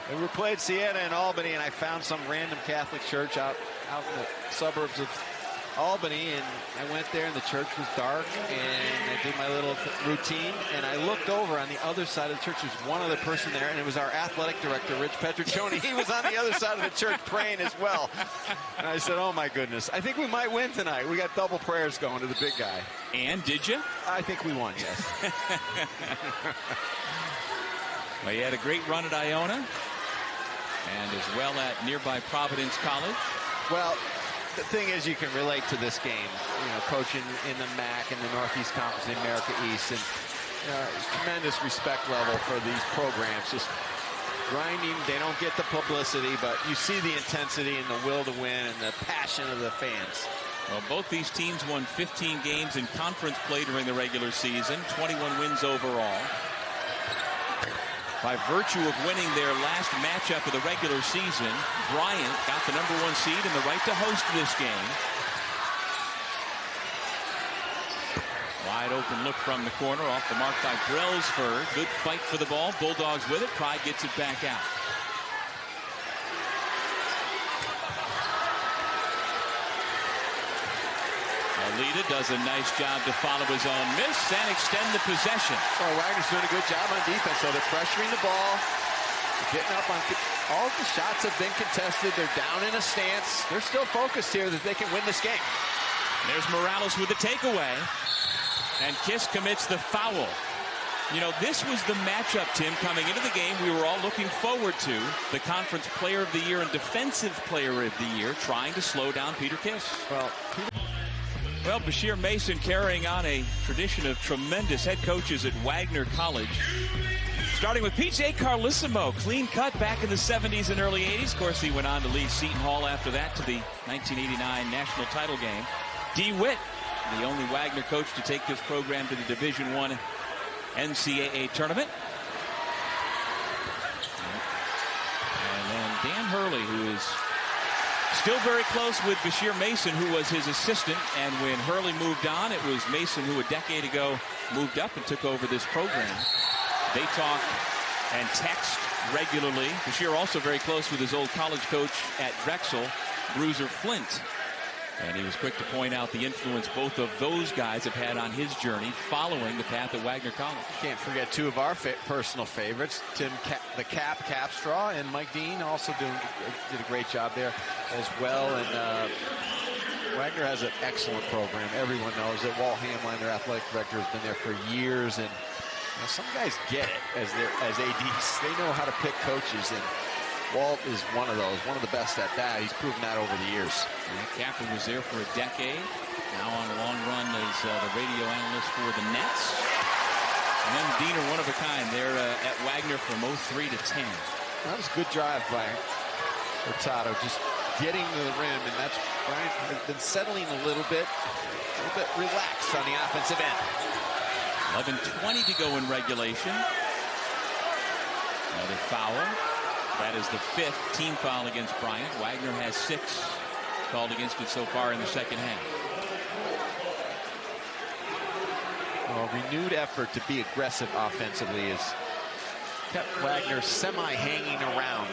And we played Siena and Albany, and I found some random Catholic church out in the suburbs of Albany, and I went there, and the church was dark, and I did my little routine, and I looked over on the other side of the church. There was one other person there, and it was our athletic director, Rich Petriccioni. He was on the other side of the church praying as well. And I said, oh, my goodness. I think we might win tonight. We got double prayers going to the big guy. And did you? I think we won, yes. Well, you had a great run at Iona, and as well at nearby Providence College. Well, the thing is, you can relate to this game, you know, coaching in the MAC and the Northeast Conference, the America East, and tremendous respect level for these programs. Just grinding, they don't get the publicity, but you see the intensity and the will to win and the passion of the fans. Well, both these teams won 15 games in conference play during the regular season, 21 wins overall. By virtue of winning their last matchup of the regular season, Bryant got the number 1 seed and the right to host this game. Wide open look from the corner, off the mark by Brailsford. Good fight for the ball. Bulldogs with it. Pride gets it back out. Alita does a nice job to follow his own miss and extend the possession. Oh, Wagner's doing a good job on defense. So they're pressuring the ball, getting up on all the shots have been contested. They're down in a stance. They're still focused here that they can win this game. There's Morales with the takeaway. And Kiss commits the foul. You know, this was the matchup, Tim, coming into the game we were all looking forward to. The Conference Player of the Year and Defensive Player of the Year trying to slow down Peter Kiss. Well, Bashir Mason carrying on a tradition of tremendous head coaches at Wagner College. Starting with P.J. Carlissimo, clean cut back in the 70s and early 80s. Of course, he went on to lead Seton Hall after that to the 1989 national title game. DeWitt, the only Wagner coach to take this program to the Division I NCAA tournament. And then Dan Hurley, who is still very close with Bashir Mason, who was his assistant. And when Hurley moved on, it was Mason who a decade ago moved up and took over this program. They talk and text regularly. Bashir also very close with his old college coach at Drexel, Bruiser Flint. And he was quick to point out the influence both of those guys have had on his journey following the path at Wagner College. Can't forget two of our personal favorites, Tim Capstraw, and Mike Dean also did a great job there as well. And Wagner has an excellent program. Everyone knows that. Walt Hamline, their athletic director, has been there for years. And you know, some guys get it as ADs. They know how to pick coaches, and Walt is one of those, one of the best at that. He's proven that over the years. Capper was there for a decade. Now on a long run as the radio analyst for the Nets. And then Diener, one of a kind, there at Wagner from 03 to 10. That was a good drive by Hurtado, just getting to the rim, and that's Bryant has been settling a little bit relaxed on the offensive end. 11:20 to go in regulation. Another foul. That is the 5th team foul against Bryant. Wagner has 6 called against it so far in the second half. Well, renewed effort to be aggressive offensively has kept Wagner semi-hanging around.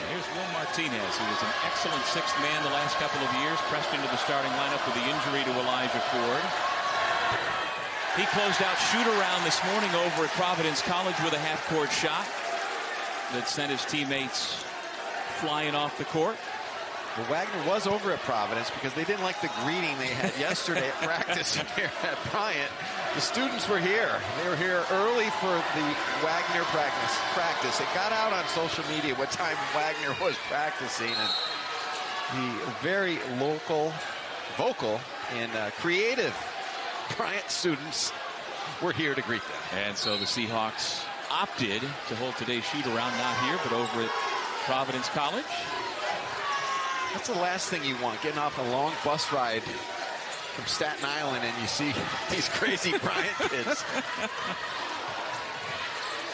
Here's Will Martinez, who was an excellent 6th man the last couple of years, pressed into the starting lineup with the injury to Elijah Ford. He closed out shoot-around this morning over at Providence College with a half-court shot that sent his teammates flying off the court. Well, Wagner was over at Providence because they didn't like the greeting they had yesterday at practice here at Bryant. The students were here. They were here early for the Wagner practice. It got out on social media what time Wagner was practicing, and the very vocal, and creative Bryant students were here to greet them. And so the Seahawks opted to hold today's shoot-around not here, but over at Providence College. That's the last thing you want, getting off a long bus ride from Staten Island and you see these crazy Bryant kids.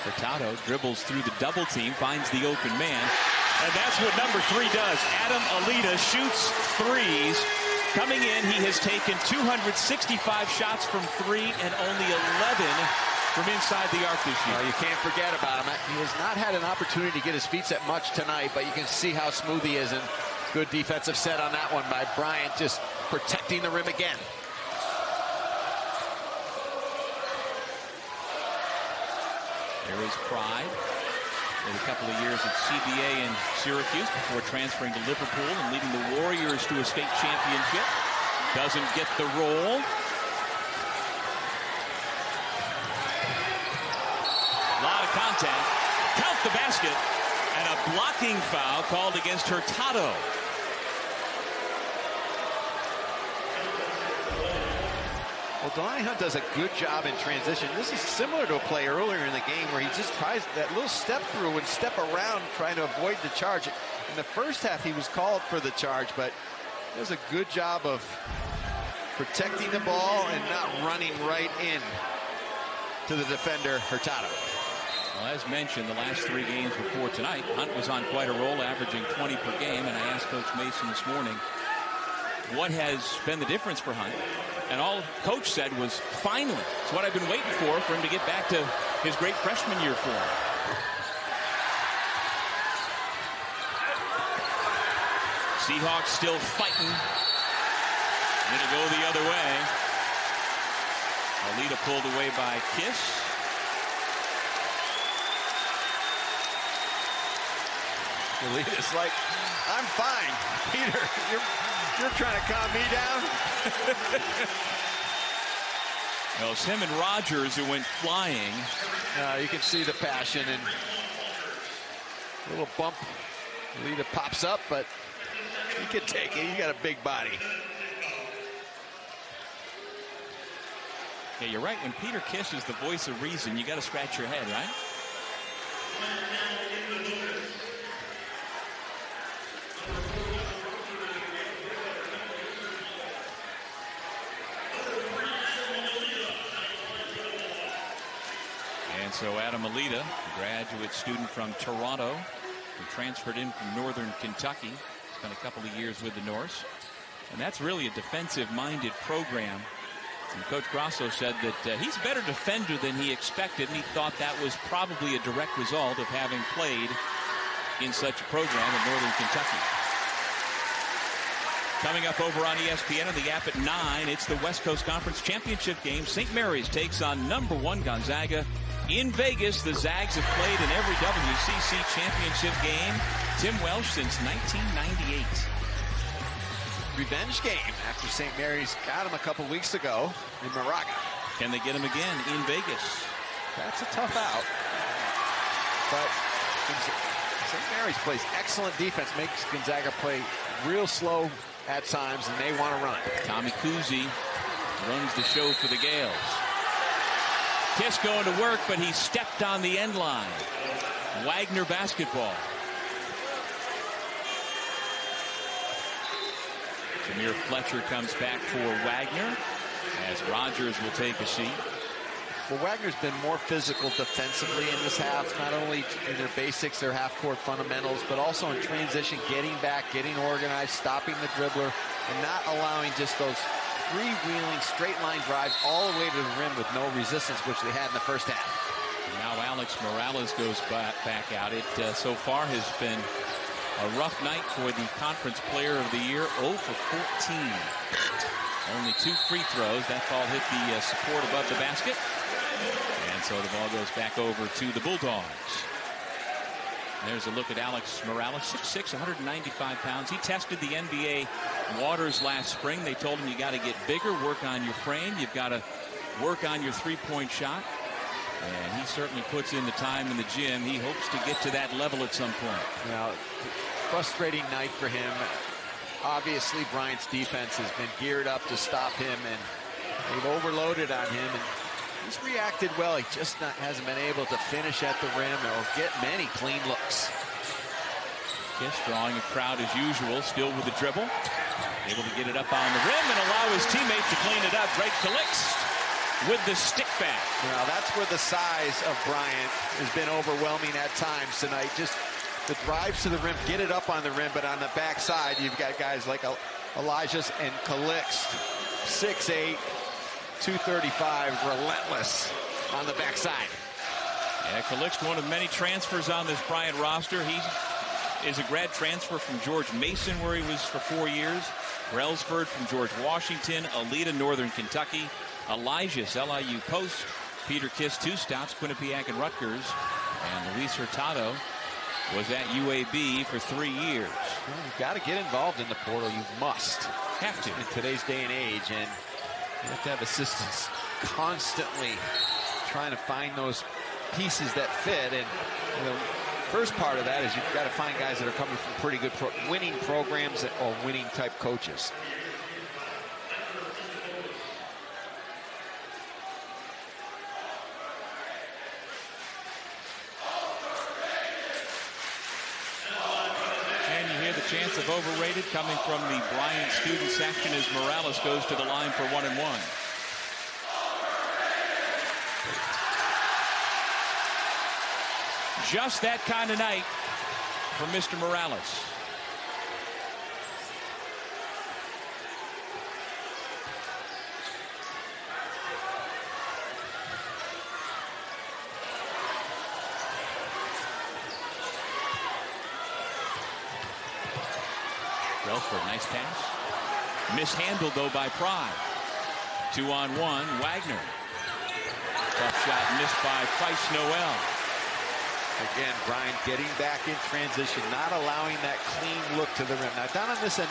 Hurtado dribbles through the double team, finds the open man, and that's what number 3 does. Adam Alita shoots threes. Coming in, he has taken 265 shots from 3 and only 11 from inside the arc this year. Well, you can't forget about him. He has not had an opportunity to get his feet set much tonight, but you can see how smooth he is, and good defensive set on that one by Bryant, just protecting the rim again. There is Pride. In a couple of years at CBA in Syracuse before transferring to Liverpool and leading the Warriors to a state championship. Doesn't get the roll. A lot of contact. Count the basket. And a blocking foul called against Hurtado. Well, Donnie Hunt does a good job in transition. This is similar to a play earlier in the game where he just tries that little step through and step around trying to avoid the charge. In the first half, he was called for the charge, but does a good job of protecting the ball and not running right in to the defender, Hurtado. Well, as mentioned, the last 3 games before tonight, Hunt was on quite a roll, averaging 20 per game, and I asked Coach Mason this morning what has been the difference for Hunt. And all Coach said was, finally. It's what I've been waiting for him to get back to his great freshman year form. Seahawks still fighting. It'll go the other way. Alita pulled away by Kiss. Melita's like, I'm fine. Peter, you're trying to calm me down? Well, it's him and Rogers who went flying. You can see the passion and a little bump. Melita pops up, but he can take it. He's got a big body. Yeah, you're right. When Peter Kiss is the voice of reason, you got to scratch your head, right? And so Adam Melita, a graduate student from Toronto, who transferred in from Northern Kentucky, spent a couple of years with the Norse. And that's really a defensive-minded program. And Coach Grasso said that he's a better defender than he expected, and he thought that was probably a direct result of having played in such a program in Northern Kentucky. Coming up over on ESPN on the app at 9, it's the West Coast Conference Championship game. St. Mary's takes on #1 Gonzaga in Vegas. The Zags have played in every WCC championship game, Tim Welsh, since 1998. Revenge game after St. Mary's got him a couple weeks ago in Moraga. Can they get him again in Vegas? That's a tough out. But St. Mary's plays excellent defense, makes Gonzaga play real slow at times, and they want to run. Tommy Kuzi runs the show for the Gales. Kiss going to work, but he stepped on the end line. Wagner basketball. Jameer Fletcher comes back for Wagner as Rogers will take a seat. Well, Wagner's been more physical defensively in this half, not only in their basics, their half-court fundamentals, but also in transition, getting back, getting organized, stopping the dribbler, and not allowing just those freewheeling straight-line drives all the way to the rim with no resistance, which they had in the first half. Now Alex Morales goes back out. It so far has been a rough night for the Conference Player of the Year, 0 for 14. Only 2 free throws. That ball hit the support above the basket. And so the ball goes back over to the Bulldogs. There's a look at Alex Morales, 6'6", 195 pounds. He tested the NBA waters last spring. They told him you got to get bigger, work on your frame. You've got to work on your three-point shot. And he certainly puts in the time in the gym. He hopes to get to that level at some point. Now, frustrating night for him. Obviously, Bryant's defense has been geared up to stop him, and they've overloaded on him. And he's reacted well. He just hasn't been able to finish at the rim or get many clean looks. Kiss drawing a crowd as usual, still with the dribble. Able to get it up on the rim and allow his teammate to clean it up. Greg Calix with the stick back. Now that's where the size of Bryant has been overwhelming at times tonight. Just the drives to the rim, get it up on the rim, but on the backside, you've got guys like Elijah's and Calix, 6'8", 235, relentless on the backside. Yeah, Calix, one of many transfers on this Bryant roster. He is a grad transfer from George Mason, where he was for 4 years. Brailsford from George Washington, Alita, Northern Kentucky. Elijah's LIU Coast. Peter Kiss, 2 stops, Quinnipiac and Rutgers. And Luis Hurtado was at UAB for 3 years. Well, you've got to get involved in the portal. You must. Have to. In today's day and age. And you have to have assistants constantly trying to find those pieces that fit. And the first part of that is you've got to find guys that are coming from pretty good winning programs or winning type coaches. Chance of overrated coming from the Bryant student section as Morales goes to the line for 1 and 1. Just that kind of night for Mr. Morales. For a nice pass. Mishandled, though, by Pride. 2-on-1, Wagner. Tough shot missed by Price Noel. Again, Bryant getting back in transition, not allowing that clean look to the rim. Now down on this end,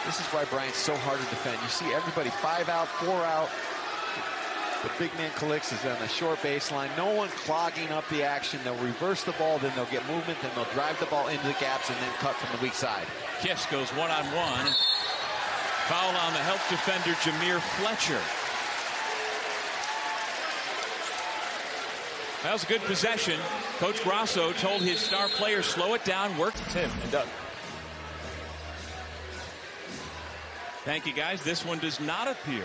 this is why Bryant's so hard to defend. You see everybody 5 out, 4 out. The big man collects is on the short baseline. No one clogging up the action. They'll reverse the ball, then they'll get movement, then they'll drive the ball into the gaps and then cut from the weak side. Kiss goes one-on-one. Foul on the help defender, Jameer Fletcher. That was a good possession. Coach Grasso told his star player, slow it down, work. Tim and Doug. Thank you, guys. This one does not appear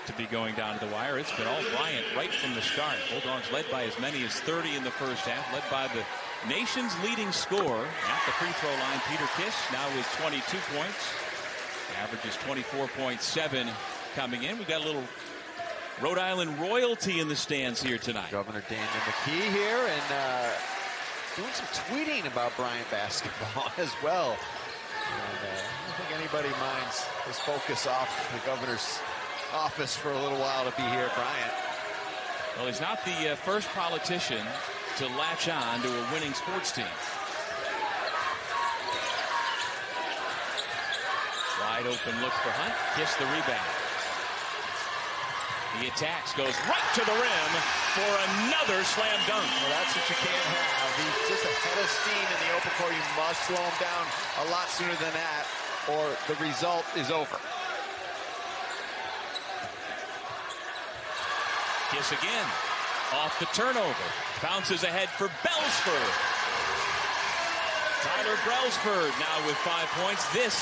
to be going down to the wire. It's been all Bryant right from the start. Bulldogs led by as many as 30 in the first half, led by the nation's leading scorer at the free throw line, Peter Kiss, now with 22 points. Average is 24.7 coming in. We got a little Rhode Island royalty in the stands here tonight. Governor Daniel McKee here and doing some tweeting about Bryant basketball as well. And, I don't think anybody minds his focus off the governor's office for a little while to be here, Bryant. Well, he's not the first politician to latch on to a winning sports team. Wide open look for Hunt. Kiss the rebound. He attacks, goes right to the rim for another slam dunk. Well, that's what you can't have. He's just a head of steam in the open court. You must slow him down a lot sooner than that, or the result is over. Kiss again. Off the turnover. Bounces ahead for Brailsford. Tyler Brailsford now with 5 points. This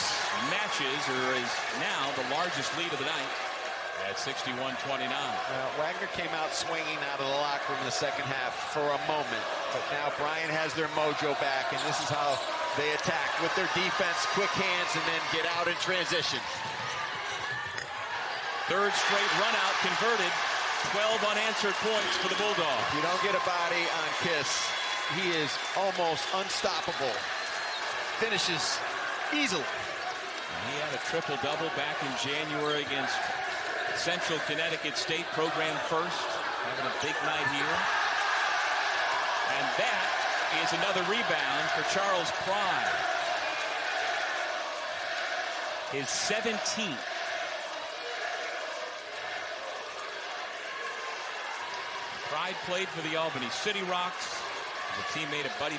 matches, or is now, the largest lead of the night at 61-29. Wagner came out swinging out of the locker room in the second half for a moment. But now Bryant has their mojo back, and this is how they attack with their defense, quick hands, and then get out in transition. Third straight run out converted. 12 unanswered points for the Bulldogs. If you don't get a body on Kiss, he is almost unstoppable. Finishes easily. He had a triple-double back in January against Central Connecticut State, program first. Having a big night here. And that is another rebound for Charles Pride. His 17th. Pride played for the Albany City Rocks. He's a teammate of Buddy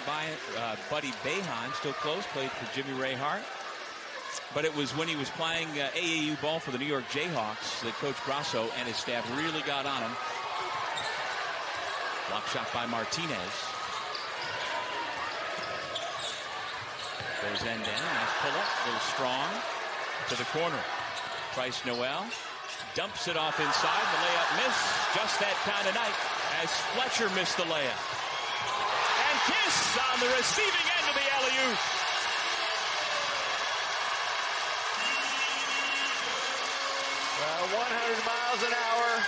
Boeheim, still close, played for Jimmy Ray Hart. But it was when he was playing AAU ball for the New York Jayhawks that Coach Grasso and his staff really got on him. Block shot by Martinez. Goes end down, nice pull up, a little strong to the corner. Bryce Noel dumps it off inside, the layup miss. Just that kind of night as Fletcher missed the layup. And Kiss on the receiving end of the alley-oop. Well, 100 miles an hour,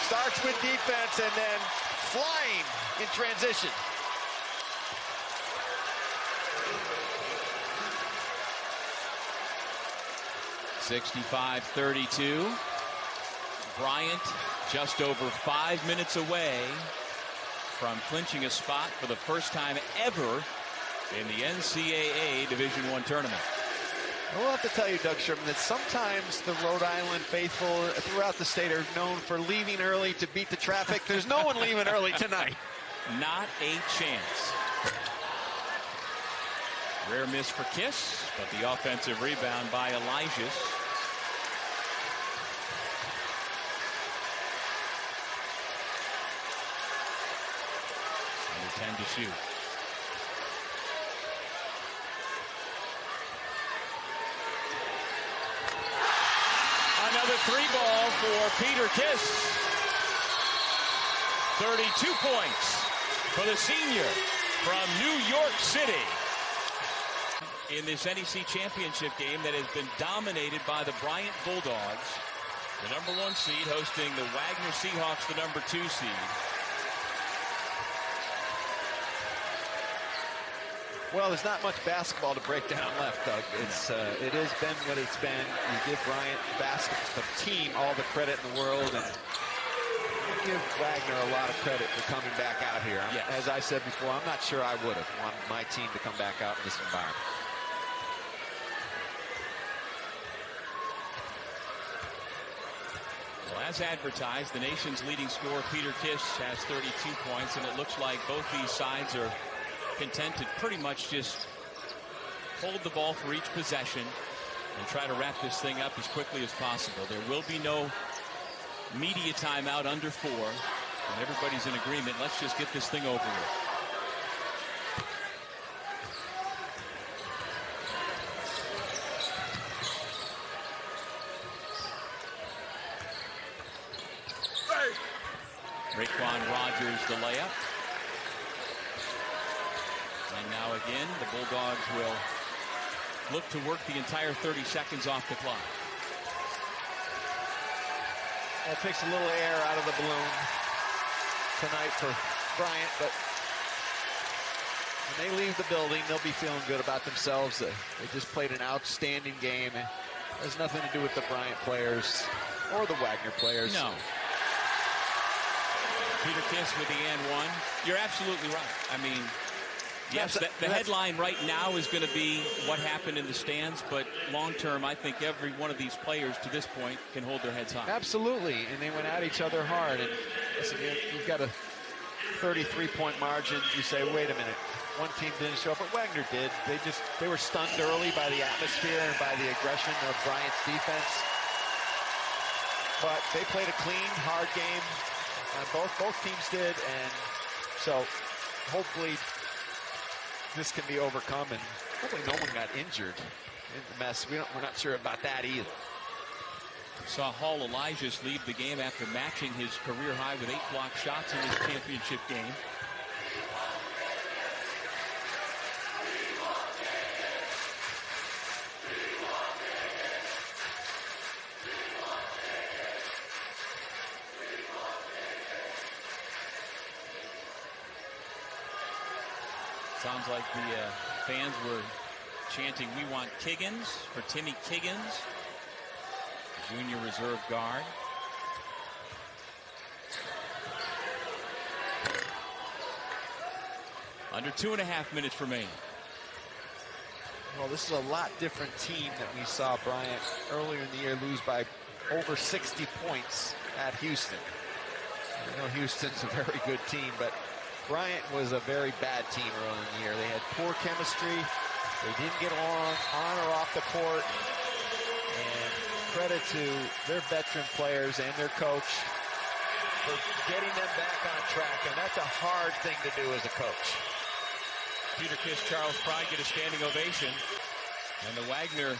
starts with defense and then flying in transition. (65-32). Bryant just over 5 minutes away from clinching a spot for the first time ever in the NCAA Division I tournament. We'll have to tell you, Doug Sherman, that sometimes the Rhode Island faithful throughout the state are known for leaving early to beat the traffic. There's no one leaving early tonight. Not a chance. Rare miss for Kiss, but the offensive rebound by Elijah. Under 10 to shoot. Another three ball for Peter Kiss. 32 points for the senior from New York City. In this NEC championship game that has been dominated by the Bryant Bulldogs, the #1 seed hosting the Wagner Seahawks, the #2 seed. Well, there's not much basketball to break down left, Doug. It has been what it's been. You give Bryant the team all the credit in the world, and give Wagner a lot of credit for coming back out here. Yes. As I said before, I'm not sure I would have wanted my team to come back out in this environment. Well, as advertised, the nation's leading scorer, Peter Kish, has 32 points, and it looks like both these sides are content to pretty much just hold the ball for each possession and try to wrap this thing up as quickly as possible. There will be no media timeout under 4, and everybody's in agreement. Let's just get this thing over with. Raquan Rogers, the layup. And now again, the Bulldogs will look to work the entire 30 seconds off the clock. That takes a little air out of the balloon tonight for Bryant, but when they leave the building, they'll be feeling good about themselves. They just played an outstanding game. It has nothing to do with the Bryant players or the Wagner players. No. Peter Kiss with the and one. You're absolutely right. I mean, yes, the headline right now is going to be what happened in the stands, but long term, I think every one of these players to this point can hold their heads high. Absolutely, and they went at each other hard. And listen, you've got a 33-point margin. You say, wait a minute, one team didn't show up, but Wagner did. They were stunned early by the atmosphere and by the aggression of Bryant's defense. But they played a clean, hard game. Both teams did, and so hopefully this can be overcome, and hopefully no one got injured in the mess. We're not sure about that either. Saw Hall Elijahs lead the game after matching his career high with 8 block shots in his championship game. Sounds like the fans were chanting, "We want Kiggins" for Timmy Kiggins, junior reserve guard. Under 2.5 minutes remaining. Well, this is a lot different team that we saw Bryant earlier in the year lose by over 60 points at Houston. I know Houston's a very good team, but Bryant was a very bad team early in the year. They had poor chemistry. They didn't get along on or off the court. And credit to their veteran players and their coach for getting them back on track. And that's a hard thing to do as a coach. Peter Kiss, Charles Pride get a standing ovation. And the Wagner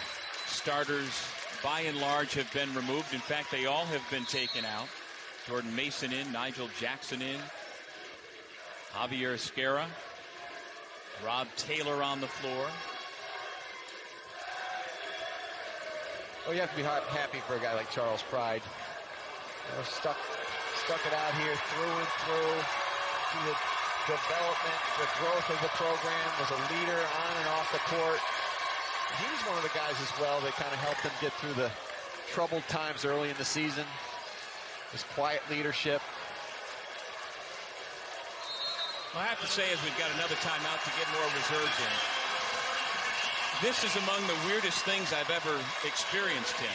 starters, by and large, have been removed. In fact, they all have been taken out. Jordan Mason in, Nigel Jackson in. Javier Esquerra, Rob Taylor on the floor. Well, you have to be happy for a guy like Charles Pride. Stuck it out here through and through. The development, the growth of the program, was a leader on and off the court. He was one of the guys as well that kind of helped them get through the troubled times early in the season. His quiet leadership. Well, I have to say, as we've got another timeout to get more reserves in, this is among the weirdest things I've ever experienced, Tim,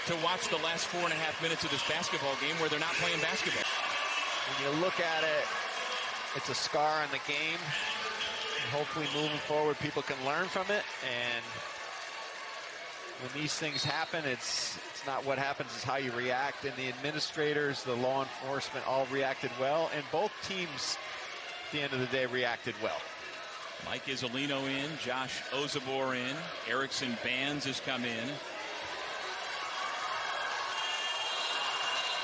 to watch the last 4.5 minutes of this basketball game where they're not playing basketball. When you look at it, it's a scar on the game. And hopefully moving forward, people can learn from it. And when these things happen, it's not what happens, it's how you react. And the administrators, the law enforcement all reacted well. And both teams, at the end of the day, reacted well. Mike Isolino in, Josh Ozabor in, Erickson Bands has come in.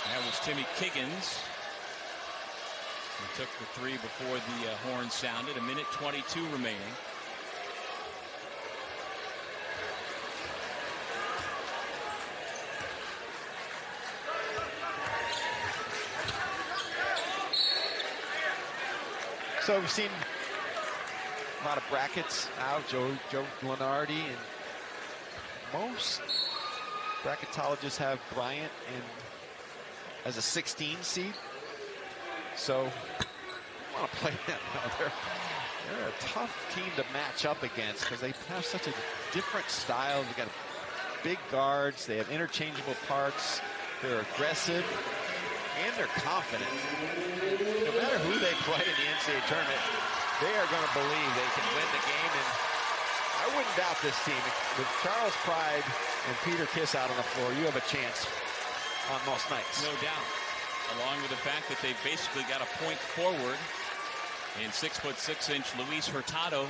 That was Timmy Kiggins, who took the three before the horn sounded. 1:22 remaining. So we've seen a lot of brackets out. Joe Lenardi, and most bracketologists have Bryant as a 16 seed. So I want to play them. They're a tough team to match up against because they have such a different style. They got big guards. They have interchangeable parts. They're aggressive and they're confident. No matter who they play in the NCAA tournament, they are going to believe they can win the game. And I wouldn't doubt this team. With Charles Pride and Peter Kiss out on the floor, you have a chance on most nights. No doubt. Along with the fact that they've basically got a point forward in 6'6" Luis Hurtado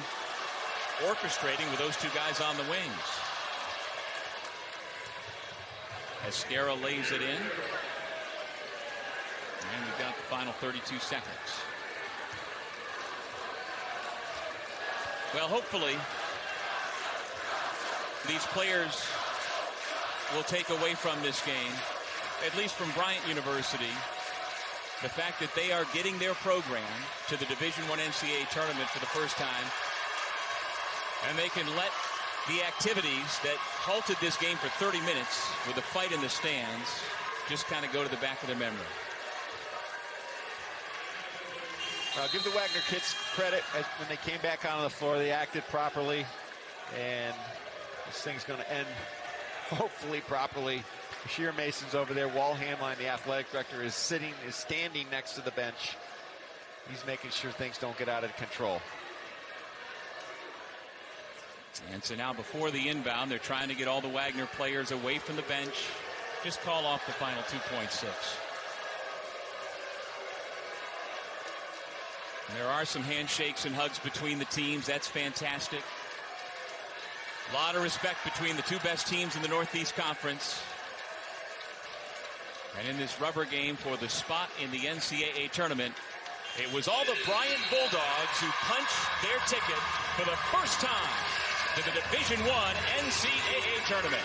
orchestrating with those two guys on the wings. Esquerra lays it in. And we've got the final 32 seconds. Well, hopefully these players will take away from this game, at least from Bryant University, the fact that they are getting their program to the Division I NCAA tournament for the first time, and they can let the activities that halted this game for 30 minutes with a fight in the stands just kind of go to the back of their memory. Give the Wagner kids credit. When they came back on the floor, they acted properly, and this thing's going to end hopefully properly. Bashir Mason's over there. Walt Hamline, the athletic director, is standing next to the bench. He's making sure things don't get out of control. And so now before the inbound, they're trying to get all the Wagner players away from the bench. Just call off the final 2.6. There are some handshakes and hugs between the teams. That's fantastic. A lot of respect between the two best teams in the Northeast Conference. And in this rubber game for the spot in the NCAA tournament, it was all the Bryant Bulldogs who punched their ticket for the first time to the Division I NCAA tournament.